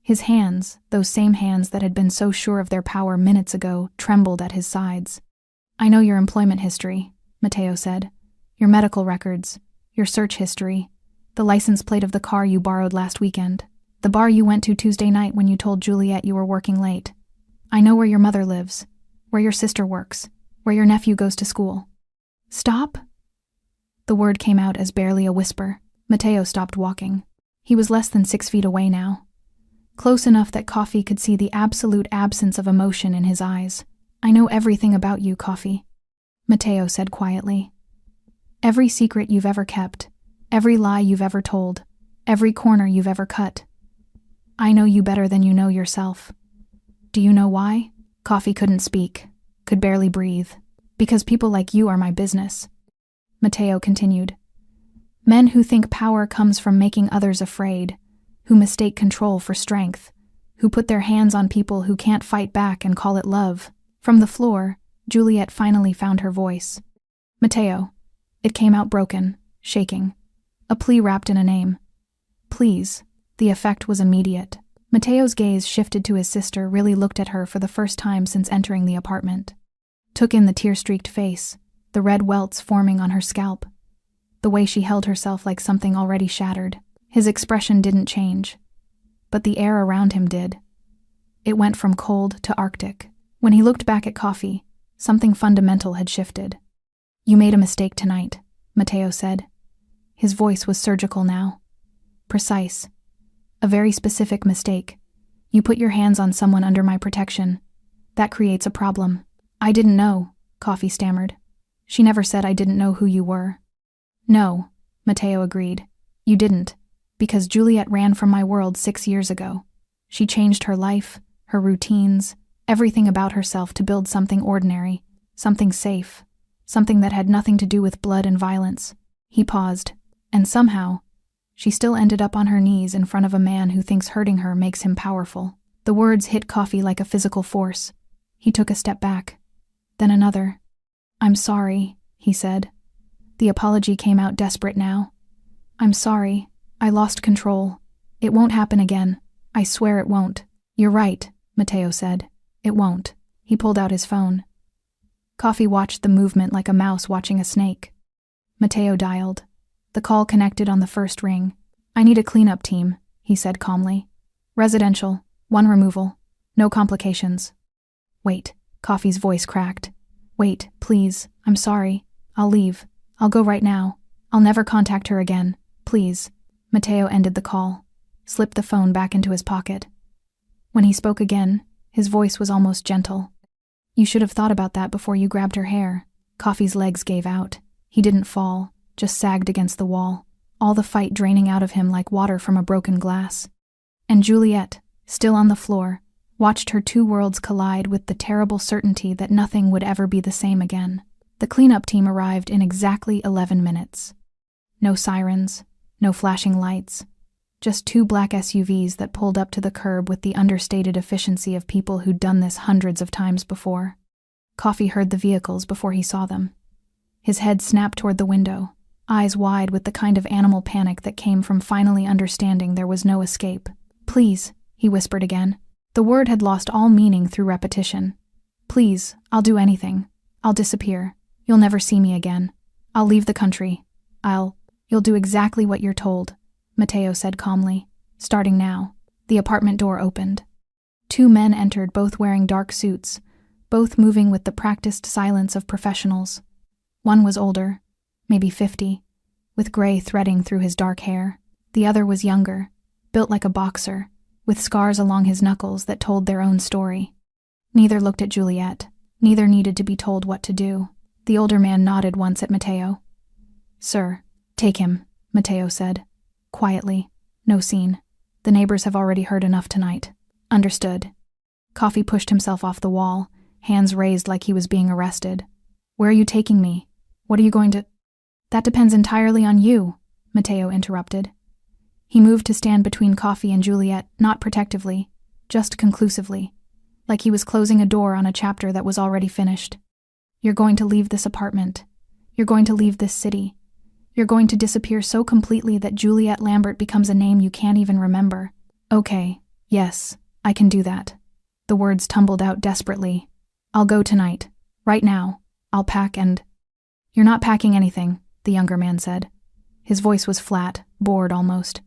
His hands, those same hands that had been so sure of their power minutes ago, trembled at his sides. I know your employment history, Matteo said. Your medical records, your search history, the license plate of the car you borrowed last weekend, the bar you went to Tuesday night when you told Juliet you were working late. I know where your mother lives, where your sister works, where your nephew goes to school. Stop? The word came out as barely a whisper. Matteo stopped walking. He was less than 6 feet away now. Close enough that Coffee could see the absolute absence of emotion in his eyes. I know everything about you, Coffee, Matteo said quietly. Every secret you've ever kept, every lie you've ever told, every corner you've ever cut. I know you better than you know yourself. Do you know why? Coffee couldn't speak, could barely breathe. Because people like you are my business. Matteo continued. Men who think power comes from making others afraid, who mistake control for strength, who put their hands on people who can't fight back and call it love. From the floor, Juliet finally found her voice. Matteo. It came out broken, shaking. A plea wrapped in a name. Please. The effect was immediate. Matteo's gaze shifted to his sister, really looked at her for the first time since entering the apartment. Took in the tear-streaked face, the red welts forming on her scalp, the way she held herself like something already shattered. His expression didn't change, but the air around him did. It went from cold to arctic. When he looked back at Coffee, something fundamental had shifted. You made a mistake tonight, Matteo said. His voice was surgical now. Precise. A very specific mistake. You put your hands on someone under my protection. That creates a problem. I didn't know, Coffee stammered. She never said I didn't know who you were. No, Matteo agreed. You didn't, because Juliet ran from my world 6 years ago. She changed her life, her routines, everything about herself to build something ordinary, something safe, something that had nothing to do with blood and violence. He paused, and somehow, she still ended up on her knees in front of a man who thinks hurting her makes him powerful. The words hit Coffee like a physical force. He took a step back, then another. I'm sorry, he said. The apology came out desperate now. I'm sorry. I lost control. It won't happen again. I swear it won't. You're right, Matteo said. It won't. He pulled out his phone. Coffee watched the movement like a mouse watching a snake. Matteo dialed. The call connected on the first ring. I need a cleanup team, he said calmly. Residential, 1 removal, no complications. Wait, Coffee's voice cracked. Wait, please, I'm sorry. I'll leave. I'll go right now. I'll never contact her again. Please. Matteo ended the call, slipped the phone back into his pocket. When he spoke again, his voice was almost gentle. You should have thought about that before you grabbed her hair. Coffee's legs gave out. He didn't fall, just sagged against the wall, all the fight draining out of him like water from a broken glass. And Juliet, still on the floor, watched her 2 worlds collide with the terrible certainty that nothing would ever be the same again. The cleanup team arrived in exactly 11 minutes. No sirens, no flashing lights, just 2 black SUVs that pulled up to the curb with the understated efficiency of people who'd done this hundreds of times before. Coffee heard the vehicles before he saw them. His head snapped toward the window, eyes wide with the kind of animal panic that came from finally understanding there was no escape. "Please," he whispered again. The word had lost all meaning through repetition. "Please, I'll do anything. I'll disappear. You'll never see me again. I'll leave the country. You'll do exactly what you're told," Mateo said calmly. "Starting now." The apartment door opened. 2 men entered, both wearing dark suits, both moving with the practiced silence of professionals. One was older, maybe 50, with gray threading through his dark hair. The other was younger, built like a boxer, with scars along his knuckles that told their own story. Neither looked at Juliet. Neither needed to be told what to do. The older man nodded once at Mateo. "Sir, take him," Mateo said. Quietly. "No scene. The neighbors have already heard enough tonight." "Understood." Coffee pushed himself off the wall, hands raised like he was being arrested. "Where are you taking me? What are you going to—" "That depends entirely on you," Mateo interrupted. He moved to stand between Coffee and Juliet, not protectively, just conclusively, like he was closing a door on a chapter that was already finished. "You're going to leave this apartment. You're going to leave this city. You're going to disappear so completely that Juliet Lambert becomes a name you can't even remember." "Okay, yes, I can do that." The words tumbled out desperately. "I'll go tonight. Right now. I'll pack and—" "You're not packing anything," the younger man said. His voice was flat, bored almost.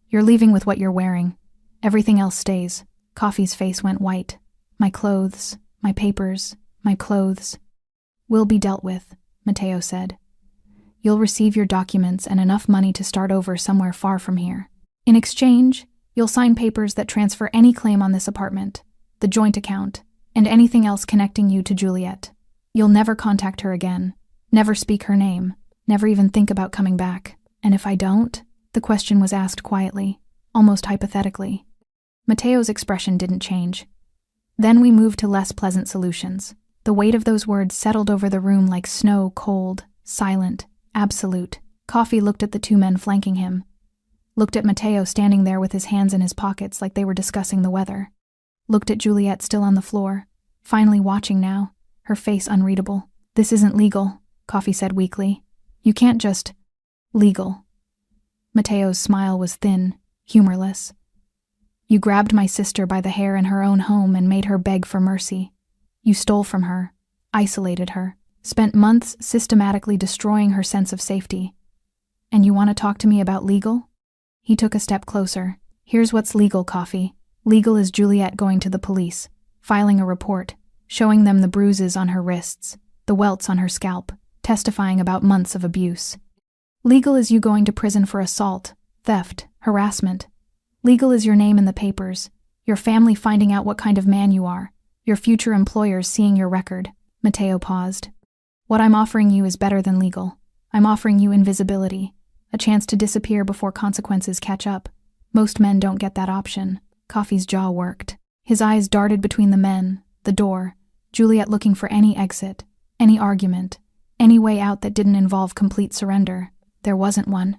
"You're leaving with what you're wearing. Everything else stays." Coffee's face went white. "My clothes, my papers, my clothes." "Will be dealt with," Mateo said. "You'll receive your documents and enough money to start over somewhere far from here. In exchange, you'll sign papers that transfer any claim on this apartment, the joint account, and anything else connecting you to Juliet. You'll never contact her again, never speak her name, never even think about coming back. And if I don't?" The question was asked quietly, almost hypothetically. Mateo's expression didn't change. "Then we moved to less pleasant solutions." The weight of those words settled over the room like snow, cold, silent, absolute. Coffee looked at the 2 men flanking him. Looked at Mateo standing there with his hands in his pockets like they were discussing the weather. Looked at Juliet still on the floor, finally watching now, her face unreadable. "This isn't legal," Coffee said weakly. "You can't just—" "Legal." Mateo's smile was thin, humorless. "You grabbed my sister by the hair in her own home and made her beg for mercy. You stole from her, isolated her, spent months systematically destroying her sense of safety. And you want to talk to me about legal?" He took a step closer. "Here's what's legal, Coffee. Legal is Juliet going to the police, filing a report, showing them the bruises on her wrists, the welts on her scalp, testifying about months of abuse. Legal is you going to prison for assault, theft, harassment. Legal is your name in the papers, your family finding out what kind of man you are, your future employers seeing your record." Mateo paused. "What I'm offering you is better than legal. I'm offering you invisibility, a chance to disappear before consequences catch up. Most men don't get that option." Coffee's jaw worked. His eyes darted between the men, the door, Juliet looking for any exit, any argument, any way out that didn't involve complete surrender. There wasn't one.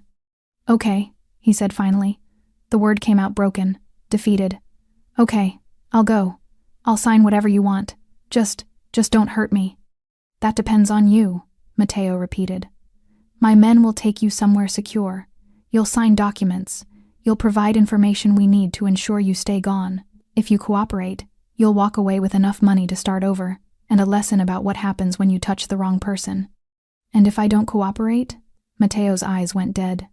"Okay," he said finally. The word came out broken, defeated. "Okay, I'll go. I'll sign whatever you want. Just don't hurt me." "That depends on you," Mateo repeated. "My men will take you somewhere secure. You'll sign documents. You'll provide information we need to ensure you stay gone. If you cooperate, you'll walk away with enough money to start over, and a lesson about what happens when you touch the wrong person. And if I don't cooperate?" Mateo's eyes went dead.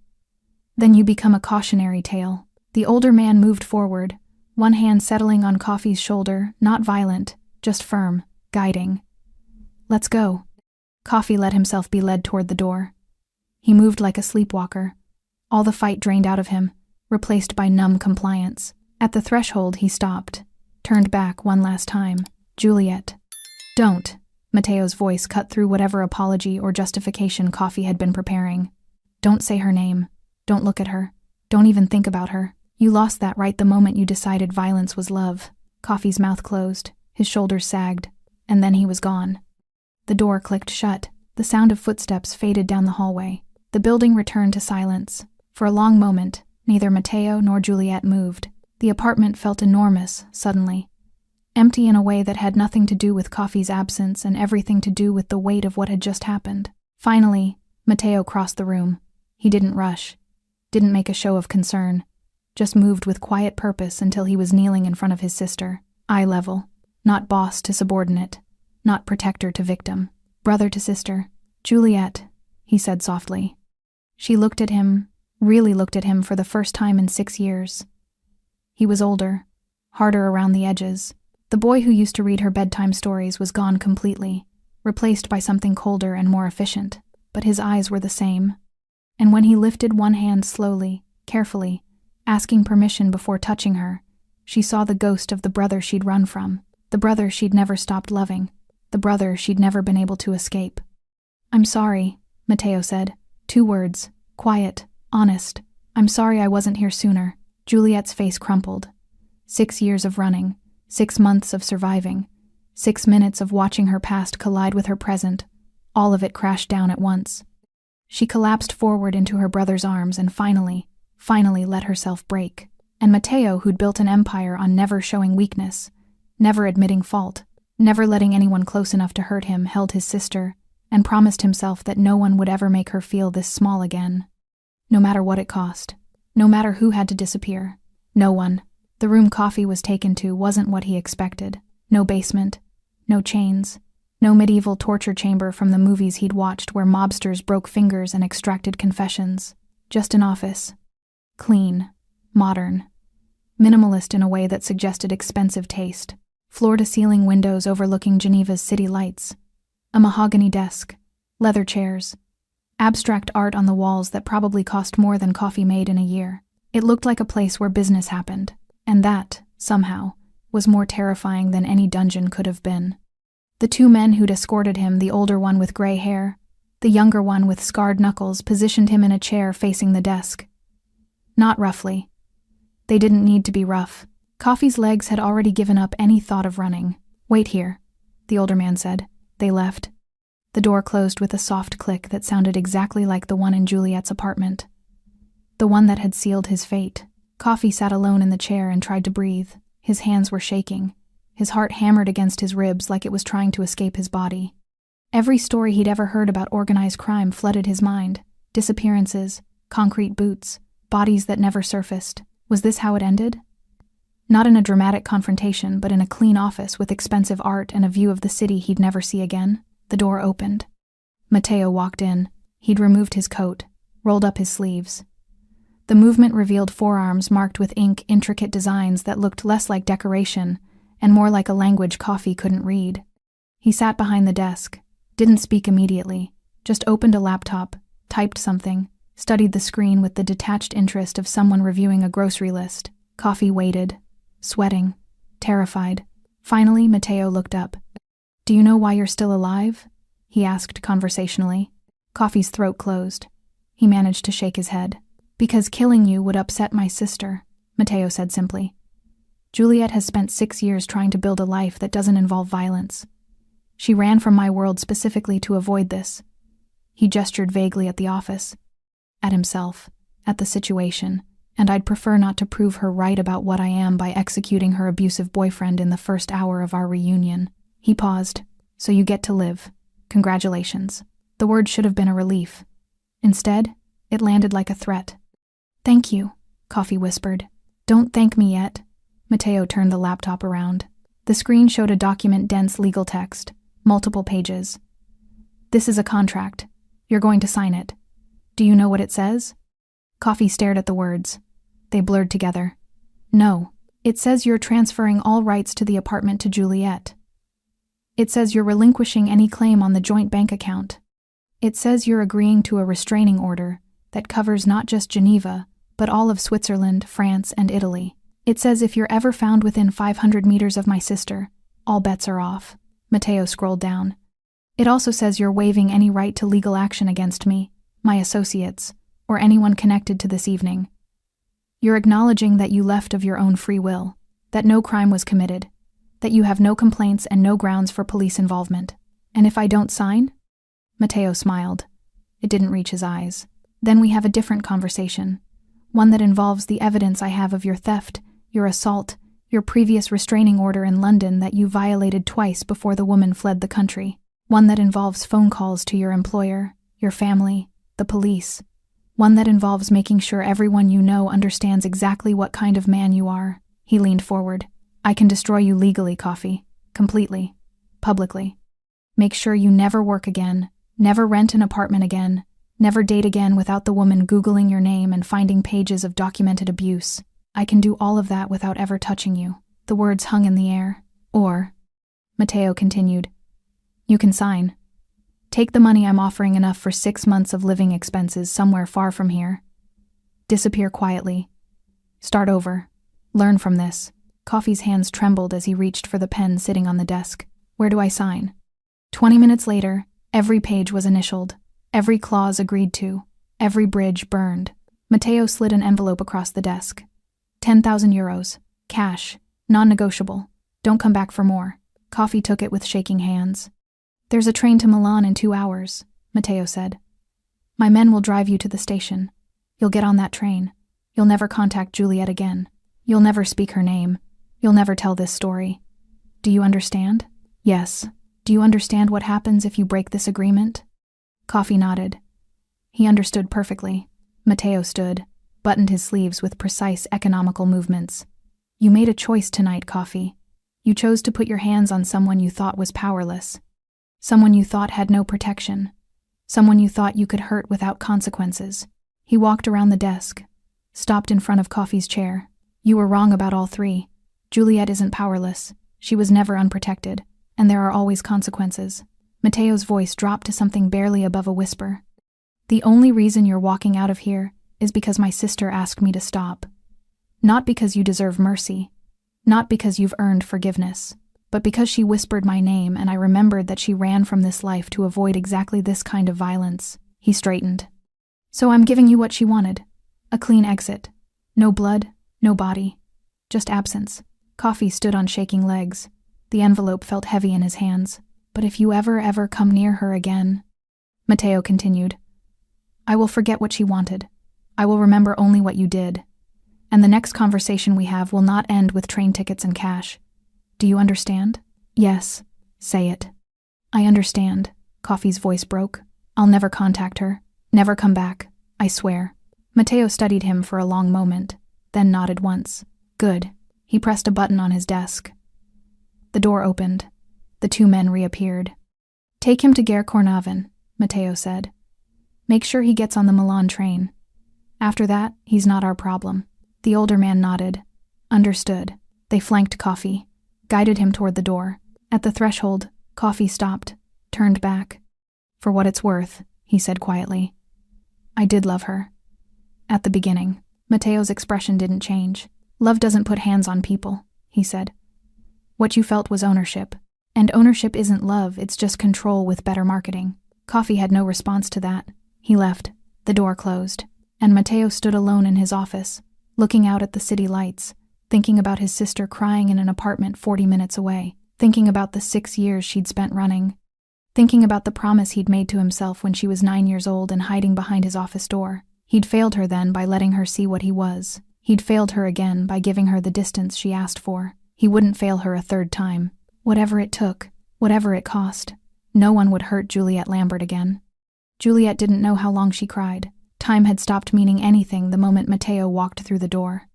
"Then you become a cautionary tale." The older man moved forward, one hand settling on Coffee's shoulder, not violent, just firm, guiding. "Let's go." Coffee let himself be led toward the door. He moved like a sleepwalker. All the fight drained out of him, replaced by numb compliance. At the threshold he stopped, turned back one last time. "Juliet." "Don't." Mateo's voice cut through whatever apology or justification Coffee had been preparing. "Don't say her name. Don't look at her. Don't even think about her. You lost that right the moment you decided violence was love." Coffee's mouth closed, his shoulders sagged, and then he was gone. The door clicked shut. The sound of footsteps faded down the hallway. The building returned to silence. For a long moment, neither Mateo nor Juliet moved. The apartment felt enormous, suddenly. Empty in a way that had nothing to do with Coffee's absence and everything to do with the weight of what had just happened. Finally, Mateo crossed the room, He didn't rush, didn't make a show of concern, just moved with quiet purpose until he was kneeling in front of his sister, eye level, not boss to subordinate, not protector to victim, brother to sister. "Juliet," he said softly. She looked at him, really looked at him for the first time in 6 years. He was older, harder around the edges. The boy who used to read her bedtime stories was gone completely, replaced by something colder and more efficient, but his eyes were the same. And when he lifted one hand slowly, carefully, asking permission before touching her, she saw the ghost of the brother she'd run from, the brother she'd never stopped loving, the brother she'd never been able to escape. "I'm sorry," Matteo said. 2 words, quiet, honest. "I'm sorry I wasn't here sooner." Juliet's face crumpled. 6 years of running, 6 months of surviving, 6 minutes of watching her past collide with her present, all of it crashed down at once. She collapsed forward into her brother's arms and finally let herself break. And Matteo, who'd built an empire on never showing weakness, never admitting fault, never letting anyone close enough to hurt him, held his sister and promised himself that no one would ever make her feel this small again. No matter what it cost, no matter who had to disappear, no one. The room Coffee was taken to wasn't what he expected. No basement, no chains, no medieval torture chamber from the movies he'd watched where mobsters broke fingers and extracted confessions. Just an office. Clean, modern, minimalist in a way that suggested expensive taste. Floor-to-ceiling windows overlooking Geneva's city lights. A mahogany desk, leather chairs, abstract art on the walls that probably cost more than Coffee made in a year. It looked like a place where business happened, and that, somehow, was more terrifying than any dungeon could have been. The 2 men who'd escorted him, the older one with gray hair, the younger one with scarred knuckles, positioned him in a chair facing the desk. Not roughly. They didn't need to be rough. Coffee's legs had already given up any thought of running. "Wait here," the older man said. They left. The door closed with a soft click that sounded exactly like the one in Juliet's apartment. The one that had sealed his fate. Coffee sat alone in the chair and tried to breathe. His hands were shaking. His heart hammered against his ribs like it was trying to escape his body. Every story he'd ever heard about organized crime flooded his mind. Disappearances, concrete boots, bodies that never surfaced. Was this how it ended? Not in a dramatic confrontation, but in a clean office with expensive art and a view of the city he'd never see again. The door opened. Matteo walked in. He'd removed his coat, rolled up his sleeves. The movement revealed forearms marked with ink, intricate designs that looked less like decoration and more like a language Coffee couldn't read. He sat behind the desk, didn't speak immediately, just opened a laptop, typed something, studied the screen with the detached interest of someone reviewing a grocery list. Coffee waited, sweating, terrified. Finally, Matteo looked up. "Do you know why you're still alive?" he asked conversationally. Coffee's throat closed. He managed to shake his head. "Because killing you would upset my sister," Matteo said simply. "Juliet has spent 6 years trying to build a life that doesn't involve violence. She ran from my world specifically to avoid this." He gestured vaguely at the office, at himself, at the situation, "and I'd prefer not to prove her right about what I am by executing her abusive boyfriend in the first hour of our reunion." He paused. "So you get to live. Congratulations." The word should have been a relief. Instead, it landed like a threat. "Thank you," Coffee whispered. "Don't thank me yet." Matteo turned the laptop around. The screen showed a document-dense legal text, multiple pages. "This is a contract. You're going to sign it. Do you know what it says?" Coffee stared at the words. They blurred together. "No. It says you're transferring all rights to the apartment to Juliet. It says you're relinquishing any claim on the joint bank account. It says you're agreeing to a restraining order that covers not just Geneva, but all of Switzerland, France, and Italy. It says if you're ever found within 500 meters of my sister, all bets are off." Matteo scrolled down. "It also says you're waiving any right to legal action against me, my associates, or anyone connected to this evening. You're acknowledging that you left of your own free will, that no crime was committed, that you have no complaints and no grounds for police involvement. And if I don't sign?" Matteo smiled. It didn't reach his eyes. "Then we have a different conversation, one that involves the evidence I have of your theft, your assault, your previous restraining order in London that you violated twice before the woman fled the country. One that involves phone calls to your employer, your family, the police. One that involves making sure everyone you know understands exactly what kind of man you are. He leaned forward. I can destroy you legally, Coffee. Completely. Publicly. Make sure you never work again, never rent an apartment again, never date again without the woman Googling your name and finding pages of documented abuse. I can do all of that without ever touching you. The words hung in the air. Or, Matteo continued, you can sign. Take the money I'm offering enough for 6 months of living expenses somewhere far from here. Disappear quietly. Start over. Learn from this. Coffee's hands trembled as he reached for the pen sitting on the desk. Where do I sign? 20 minutes later, every page was initialed, every clause agreed to, every bridge burned. Matteo slid an envelope across the desk. 10,000 euros. Cash. Non-negotiable. Don't come back for more. Coffee took it with shaking hands. There's a train to Milan in 2 hours, Matteo said. My men will drive you to the station. You'll get on that train. You'll never contact Juliet again. You'll never speak her name. You'll never tell this story. Do you understand? Yes. Do you understand what happens if you break this agreement? Coffee nodded. He understood perfectly. Matteo stood, buttoned his sleeves with precise economical movements. You made a choice tonight, Coffee. You chose to put your hands on someone you thought was powerless. Someone you thought had no protection. Someone you thought you could hurt without consequences. He walked around the desk, stopped in front of Coffee's chair. You were wrong about all three. Juliet isn't powerless. She was never unprotected, and there are always consequences. Matteo's voice dropped to something barely above a whisper. The only reason you're walking out of here is because my sister asked me to stop. Not because you deserve mercy. Not because you've earned forgiveness. But because she whispered my name and I remembered that she ran from this life to avoid exactly this kind of violence. He straightened. So I'm giving you what she wanted. A clean exit. No blood, no body. Just absence. Coffee stood on shaking legs. The envelope felt heavy in his hands. But if you ever come near her again... Matteo continued. I will forget what she wanted. I will remember only what you did. And the next conversation we have will not end with train tickets and cash. Do you understand? Yes. Say it. I understand. Coffee's voice broke. I'll never contact her. Never come back. I swear. Matteo studied him for a long moment, then nodded once. Good. He pressed a button on his desk. The door opened. The two men reappeared. Take him to Gare Cornavin, Matteo said. Make sure he gets on the Milan train. After that, he's not our problem. The older man nodded. Understood. They flanked Coffee, guided him toward the door. At the threshold, Coffee stopped, turned back. For what it's worth, he said quietly. I did love her. At the beginning. Matteo's expression didn't change. Love doesn't put hands on people, he said. What you felt was ownership. And ownership isn't love, it's just control with better marketing. Coffee had no response to that. He left. The door closed. And Matteo stood alone in his office, looking out at the city lights, thinking about his sister crying in an apartment 40 minutes away, thinking about the 6 years she'd spent running, thinking about the promise he'd made to himself when she was 9 years old and hiding behind his office door. He'd failed her then by letting her see what he was. He'd failed her again by giving her the distance she asked for. He wouldn't fail her a third time. Whatever it took, whatever it cost. No one would hurt Juliet Lambert again. Juliet didn't know how long she cried. Time had stopped meaning anything the moment Matteo walked through the door.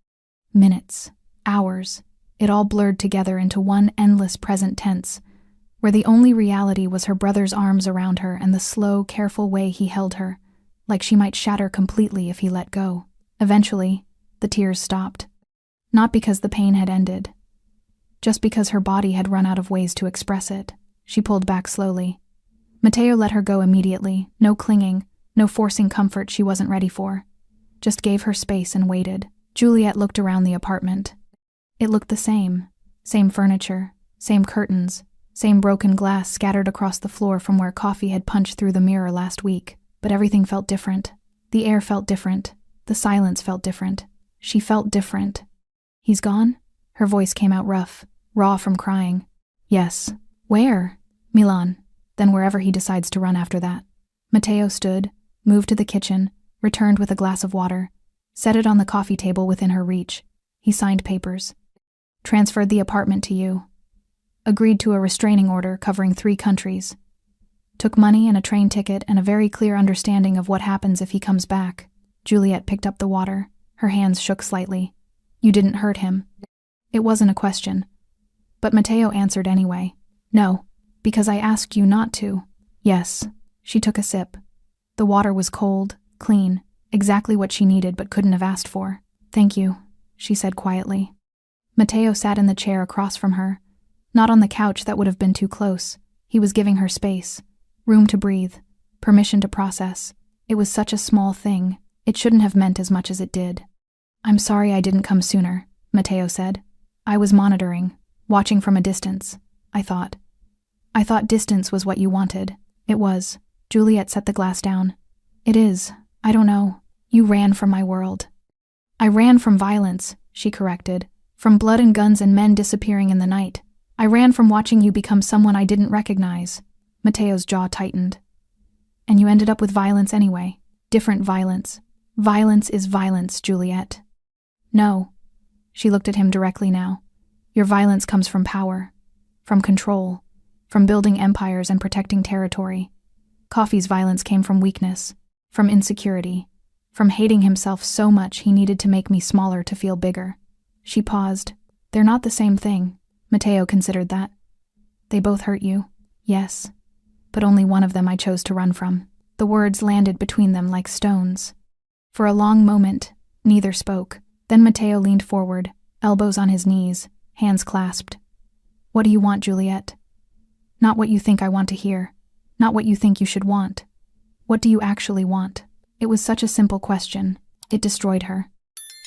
Minutes, hours, it all blurred together into one endless present tense, where the only reality was her brother's arms around her and the slow, careful way he held her, like she might shatter completely if he let go. Eventually, the tears stopped. Not because the pain had ended, just because her body had run out of ways to express it. She pulled back slowly. Matteo let her go immediately, no clinging, no forcing comfort she wasn't ready for. Just gave her space and waited. Juliet looked around the apartment. It looked the same. Same furniture, same curtains, same broken glass scattered across the floor from where Coffee had punched through the mirror last week. But everything felt different. The air felt different. The silence felt different. She felt different. He's gone? Her voice came out rough, raw from crying. Yes. Where? Milan. Then wherever he decides to run after that. Matteo stood, moved to the kitchen, returned with a glass of water, set it on the coffee table within her reach. He signed papers. Transferred the apartment to you. Agreed to a restraining order covering 3 countries. Took money and a train ticket and a very clear understanding of what happens if he comes back. Juliet picked up the water. Her hands shook slightly. You didn't hurt him. It wasn't a question. But Matteo answered anyway. No, because I asked you not to. Yes. She took a sip. The water was cold, clean, exactly what she needed but couldn't have asked for. Thank you, she said quietly. Matteo sat in the chair across from her. Not on the couch, that would have been too close. He was giving her space, room to breathe, permission to process. It was such a small thing. It shouldn't have meant as much as it did. I'm sorry I didn't come sooner, Matteo said. I was monitoring, watching from a distance. I thought distance was what you wanted. It was. Juliet set the glass down. It is. I don't know. You ran from my world. I ran from violence, she corrected. From blood and guns and men disappearing in the night. I ran from watching you become someone I didn't recognize. Matteo's jaw tightened. And you ended up with violence anyway. Different violence. Violence is violence, Juliet. No. She looked at him directly now. Your violence comes from power. From control. From building empires and protecting territory. Coffee's violence came from weakness. From insecurity. From hating himself so much he needed to make me smaller to feel bigger. She paused. They're not the same thing. Matteo considered that. They both hurt you. Yes. But only one of them I chose to run from. The words landed between them like stones. For a long moment, neither spoke. Then Matteo leaned forward, elbows on his knees, hands clasped. What do you want, Juliet? Not what you think I want to hear. Not what you think you should want. What do you actually want? It was such a simple question. It destroyed her.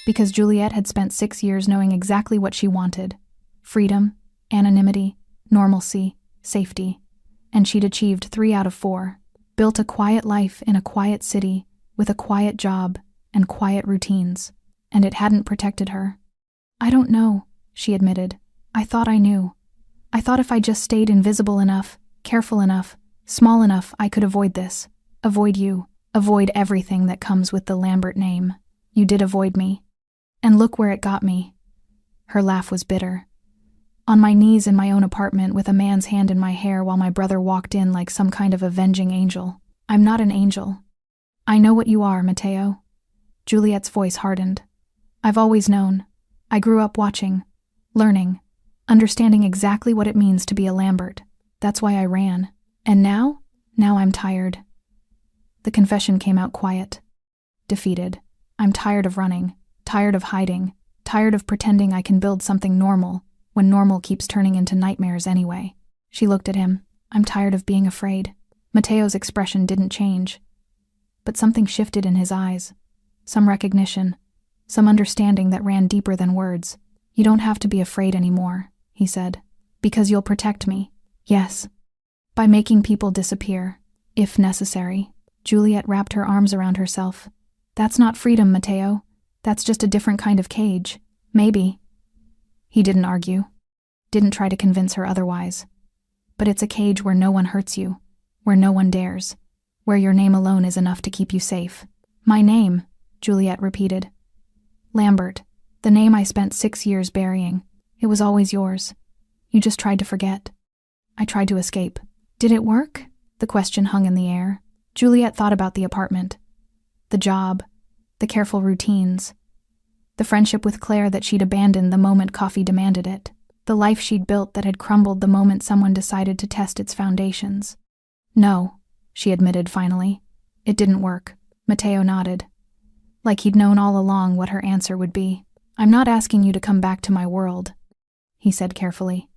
Because Juliet had spent 6 years knowing exactly what she wanted. Freedom, anonymity, normalcy, safety. And she'd achieved 3 out of 4. Built a quiet life in a quiet city, with a quiet job and quiet routines. And it hadn't protected her. I don't know, she admitted. I thought I knew. I thought if I just stayed invisible enough, careful enough, small enough, I could avoid this. Avoid you. Avoid everything that comes with the Lambert name. You did avoid me. And look where it got me. Her laugh was bitter. On my knees in my own apartment with a man's hand in my hair while my brother walked in like some kind of avenging angel. I'm not an angel. I know what you are, Matteo. Juliet's voice hardened. I've always known. I grew up watching, learning, understanding exactly what it means to be a Lambert. That's why I ran. And now? Now I'm tired. The confession came out quiet. Defeated. I'm tired of running, tired of hiding, tired of pretending I can build something normal, when normal keeps turning into nightmares anyway. She looked at him. I'm tired of being afraid. Matteo's expression didn't change. But something shifted in his eyes. Some recognition. Some understanding that ran deeper than words. You don't have to be afraid anymore, he said. Because you'll protect me. Yes. By making people disappear, if necessary. Juliet wrapped her arms around herself. That's not freedom, Matteo. That's just a different kind of cage. Maybe. He didn't argue. Didn't try to convince her otherwise. But it's a cage where no one hurts you. Where no one dares. Where your name alone is enough to keep you safe. My name, Juliet repeated. Lambert. The name I spent 6 years burying. It was always yours. You just tried to forget. I tried to escape. Did it work? The question hung in the air. Juliet thought about the apartment. The job. The careful routines. The friendship with Claire that she'd abandoned the moment coffee demanded it. The life she'd built that had crumbled the moment someone decided to test its foundations. No, she admitted finally. It didn't work. Matteo nodded. Like he'd known all along what her answer would be. I'm not asking you to come back to my world, he said carefully.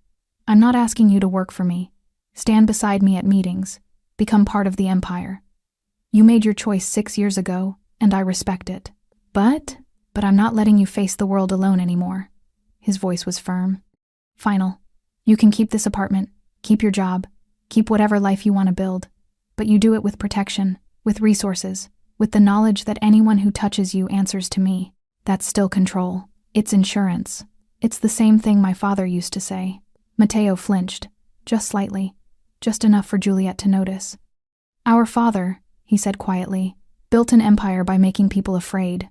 I'm not asking you to work for me. Stand beside me at meetings. Become part of the empire. You made your choice 6 years ago, and I respect it. But I'm not letting you face the world alone anymore. His voice was firm. Final. You can keep this apartment, keep your job, keep whatever life you want to build, but you do it with protection, with resources, with the knowledge that anyone who touches you answers to me. That's still control. It's insurance. It's the same thing my father used to say. Matteo flinched, just slightly, just enough for Juliet to notice. Our father, he said quietly, built an empire by making people afraid.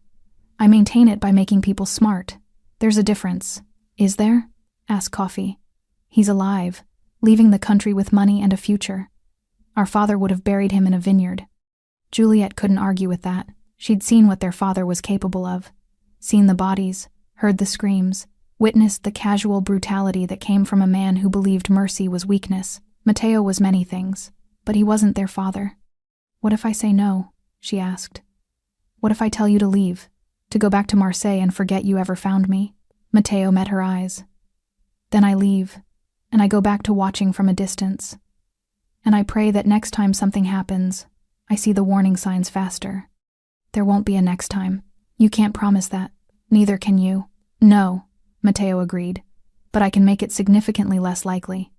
I maintain it by making people smart. There's a difference. Is there? Asked Coffee. He's alive, leaving the country with money and a future. Our father would have buried him in a vineyard. Juliet couldn't argue with that. She'd seen what their father was capable of. Seen the bodies, heard the screams, witnessed the casual brutality that came from a man who believed mercy was weakness. Matteo was many things, but he wasn't their father. "What if I say no?" she asked. "What if I tell you to leave, to go back to Marseille and forget you ever found me?" Matteo met her eyes. "Then I leave, and I go back to watching from a distance. And I pray that next time something happens, I see the warning signs faster." "There won't be a next time. You can't promise that. Neither can you." "No," Matteo agreed, "but I can make it significantly less likely."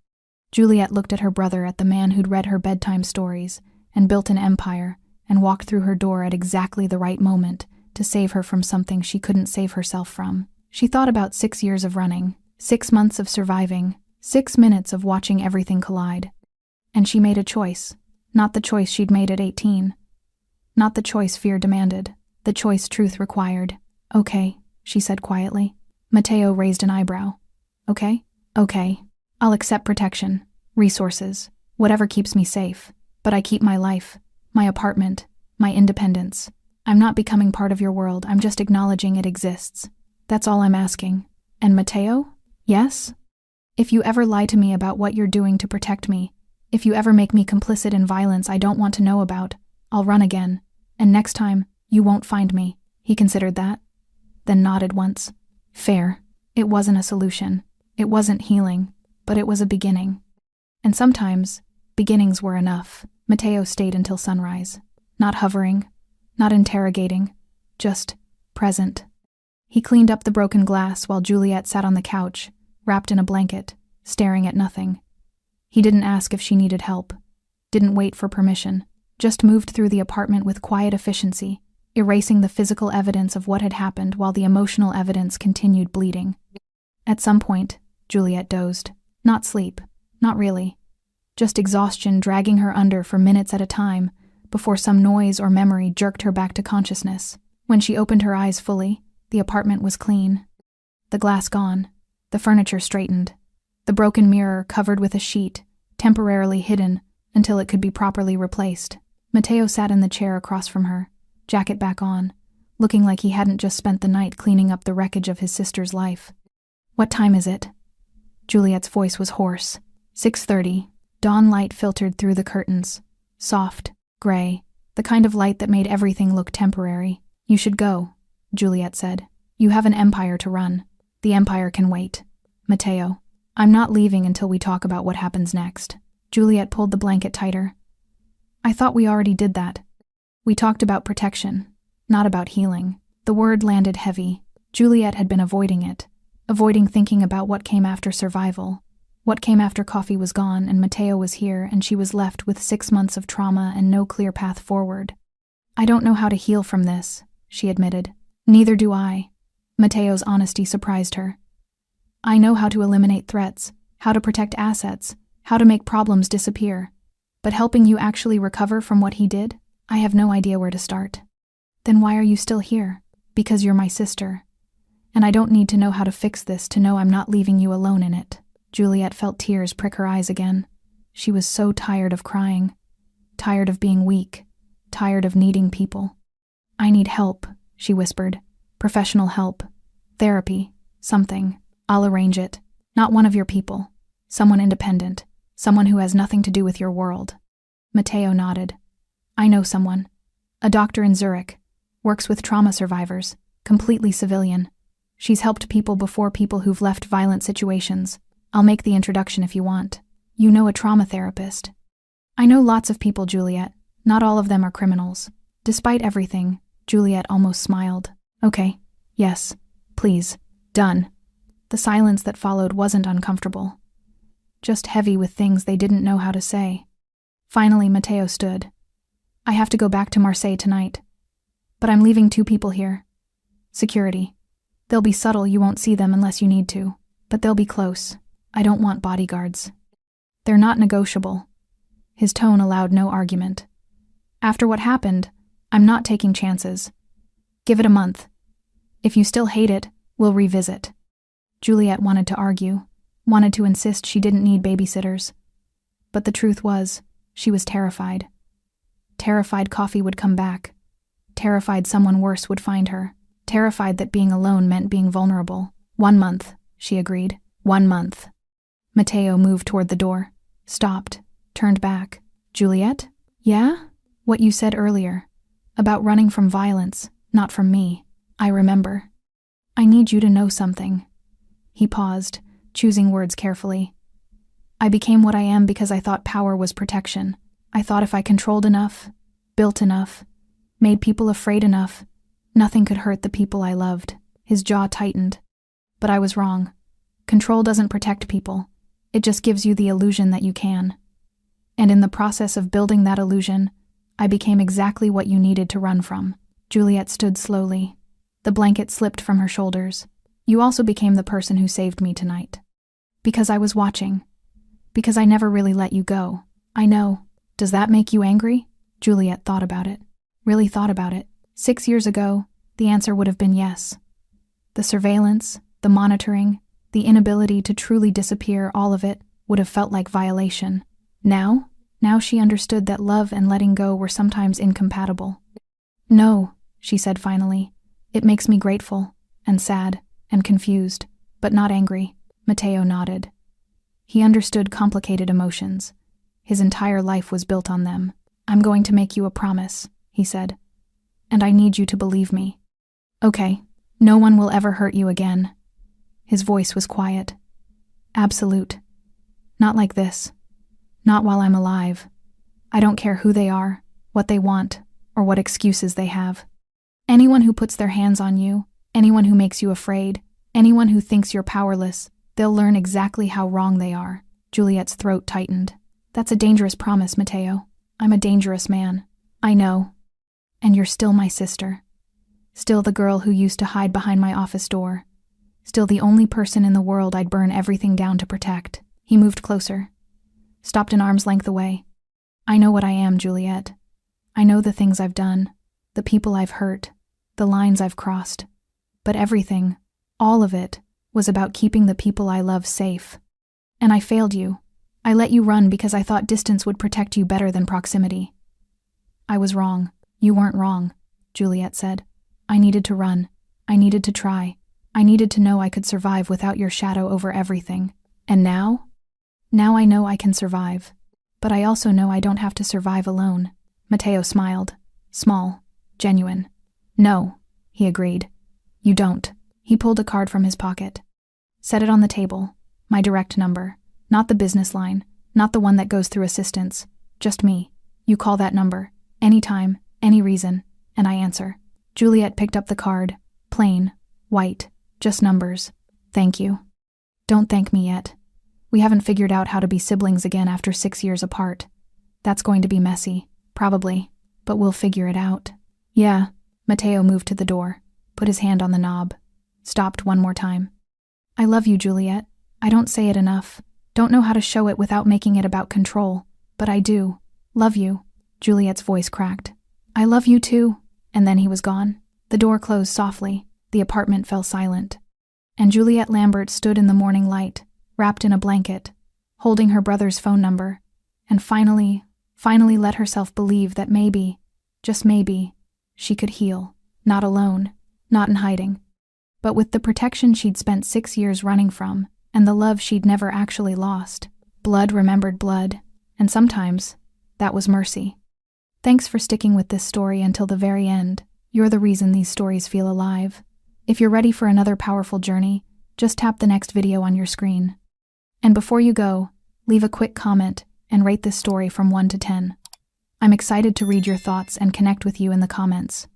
Juliet looked at her brother, at the man who'd read her bedtime stories and built an empire and walked through her door at exactly the right moment to save her from something she couldn't save herself from. She thought about 6 years of running, 6 months of surviving, 6 minutes of watching everything collide. And she made a choice, not the choice she'd made at 18. Not the choice fear demanded, the choice truth required. "Okay," she said quietly. Matteo raised an eyebrow. "Okay? Okay. I'll accept protection, resources, whatever keeps me safe, but I keep my life, my apartment, my independence. I'm not becoming part of your world, I'm just acknowledging it exists. That's all I'm asking." "And Matteo?" "Yes? If you ever lie to me about what you're doing to protect me, if you ever make me complicit in violence I don't want to know about, I'll run again, and next time, you won't find me." He considered that, then nodded once. "Fair. It wasn't a solution. It wasn't healing, but it was a beginning. And sometimes, beginnings were enough." Matteo stayed until sunrise, not hovering, not interrogating, just present. He cleaned up the broken glass while Juliet sat on the couch, wrapped in a blanket, staring at nothing. He didn't ask if she needed help, didn't wait for permission, just moved through the apartment with quiet efficiency, erasing the physical evidence of what had happened while the emotional evidence continued bleeding. At some point, Juliet dozed. Not sleep, not really. Just exhaustion dragging her under for minutes at a time before some noise or memory jerked her back to consciousness. When she opened her eyes fully, the apartment was clean. The glass gone, the furniture straightened, the broken mirror covered with a sheet, temporarily hidden until it could be properly replaced. Matteo sat in the chair across from her, jacket back on, looking like he hadn't just spent the night cleaning up the wreckage of his sister's life. "What time is it?" Juliet's voice was hoarse. 6:30. Dawn light filtered through the curtains. Soft, gray, the kind of light that made everything look temporary. "You should go," Juliet said. "You have an empire to run. The empire can wait." "Matteo, I'm not leaving until we talk about what happens next." Juliet pulled the blanket tighter. "I thought we already did that. We talked about protection, not about healing." The word landed heavy. Juliet had been avoiding it, avoiding thinking about what came after survival, what came after Coffee was gone and Matteo was here and she was left with 6 months of trauma and no clear path forward. "I don't know how to heal from this," she admitted. "Neither do I." Matteo's honesty surprised her. "I know how to eliminate threats, how to protect assets, how to make problems disappear. But helping you actually recover from what he did? I have no idea where to start." "Then why are you still here?" "Because you're my sister. And I don't need to know how to fix this to know I'm not leaving you alone in it." Juliet felt tears prick her eyes again. She was so tired of crying, tired of being weak, tired of needing people. "I need help," she whispered. "Professional help. Therapy. Something. I'll arrange it. Not one of your people. Someone independent. Someone who has nothing to do with your world." Matteo nodded. "I know someone. A doctor in Zurich. Works with trauma survivors. Completely civilian. She's helped people before, people who've left violent situations. I'll make the introduction if you want. You know a trauma therapist." "I know lots of people, Juliet. Not all of them are criminals." Despite everything, Juliet almost smiled. "Okay. Yes. Please. Done." The silence that followed wasn't uncomfortable, just heavy with things they didn't know how to say. Finally, Matteo stood. "I have to go back to Marseille tonight. But I'm leaving 2 people here. Security. They'll be subtle, you won't see them unless you need to. But they'll be close. I don't want bodyguards. They're not negotiable." His tone allowed no argument. "After what happened, I'm not taking chances. Give it a month. If you still hate it, we'll revisit." Juliet wanted to argue, wanted to insist she didn't need babysitters. But the truth was, she was terrified. Terrified Coffee would come back. terrified someone worse would find her, terrified that being alone meant being vulnerable. 1 month, she agreed. 1 month. Matteo moved toward the door, stopped, turned back. Juliet? Yeah? What you said earlier. About running from violence, not from me. I remember. I need you to know something. He paused, choosing words carefully. I became what I am because I thought power was protection. I thought if I controlled enough, built enough, made people afraid enough, nothing could hurt the people I loved. His jaw tightened. But I was wrong. Control doesn't protect people. It just gives you the illusion that you can. And in the process of building that illusion, I became exactly what you needed to run from. Juliet stood slowly. The blanket slipped from her shoulders. You also became the person who saved me tonight. Because I was watching. Because I never really let you go. I know. Does that make you angry? Juliet thought about it. Really thought about it. 6 years ago, the answer would have been yes. The surveillance, the monitoring, the inability to truly disappear, all of it would have felt like violation. Now she understood that love and letting go were sometimes incompatible. No, she said finally. It makes me grateful, and sad, and confused, but not angry. Matteo nodded. He understood complicated emotions. His entire life was built on them. I'm going to make you a promise, he said. And I need you to believe me. Okay, no one will ever hurt you again. His voice was quiet. Absolute. Not like this. Not while I'm alive. I don't care who they are, what they want, or what excuses they have. Anyone who puts their hands on you, anyone who makes you afraid, anyone who thinks you're powerless, they'll learn exactly how wrong they are. Juliet's throat tightened. That's a dangerous promise, Matteo. I'm a dangerous man. I know. And you're still my sister. Still the girl who used to hide behind my office door. Still the only person in the world I'd burn everything down to protect. He moved closer. Stopped an arm's length away. I know what I am, Juliet. I know the things I've done, the people I've hurt, the lines I've crossed. But everything, all of it, was about keeping the people I love safe. And I failed you. I let you run because I thought distance would protect you better than proximity. I was wrong. You weren't wrong, Juliet said. I needed to run. I needed to try. I needed to know I could survive without your shadow over everything. And now? Now I know I can survive. But I also know I don't have to survive alone. Matteo smiled. Small. Genuine. No, he agreed. You don't. He pulled a card from his pocket. Set it on the table. My direct number. Not the business line. Not the one that goes through assistants. Just me. You call that number. Anytime, any reason, and I answer. Juliet picked up the card. Plain. White. Just numbers. Thank you. Don't thank me yet. We haven't figured out how to be siblings again after 6 years apart. That's going to be messy. Probably. But we'll figure it out. Yeah. Matteo moved to the door. Put his hand on the knob. Stopped one more time. I love you, Juliet. I don't say it enough. Don't know how to show it without making it about control. But I do. Love you. Juliet's voice cracked. I love you too. And then he was gone. The door closed softly. The apartment fell silent. And Juliet Lambert stood in the morning light, wrapped in a blanket, holding her brother's phone number, and finally let herself believe that maybe, just maybe, she could heal. Not alone, not in hiding, but with the protection she'd spent 6 years running from, and the love she'd never actually lost. Blood remembered blood, and sometimes that was mercy. Thanks for sticking with this story until the very end. You're the reason these stories feel alive. If you're ready for another powerful journey, just tap the next video on your screen. And before you go, leave a quick comment and rate this story from 1 to 10. I'm excited to read your thoughts and connect with you in the comments.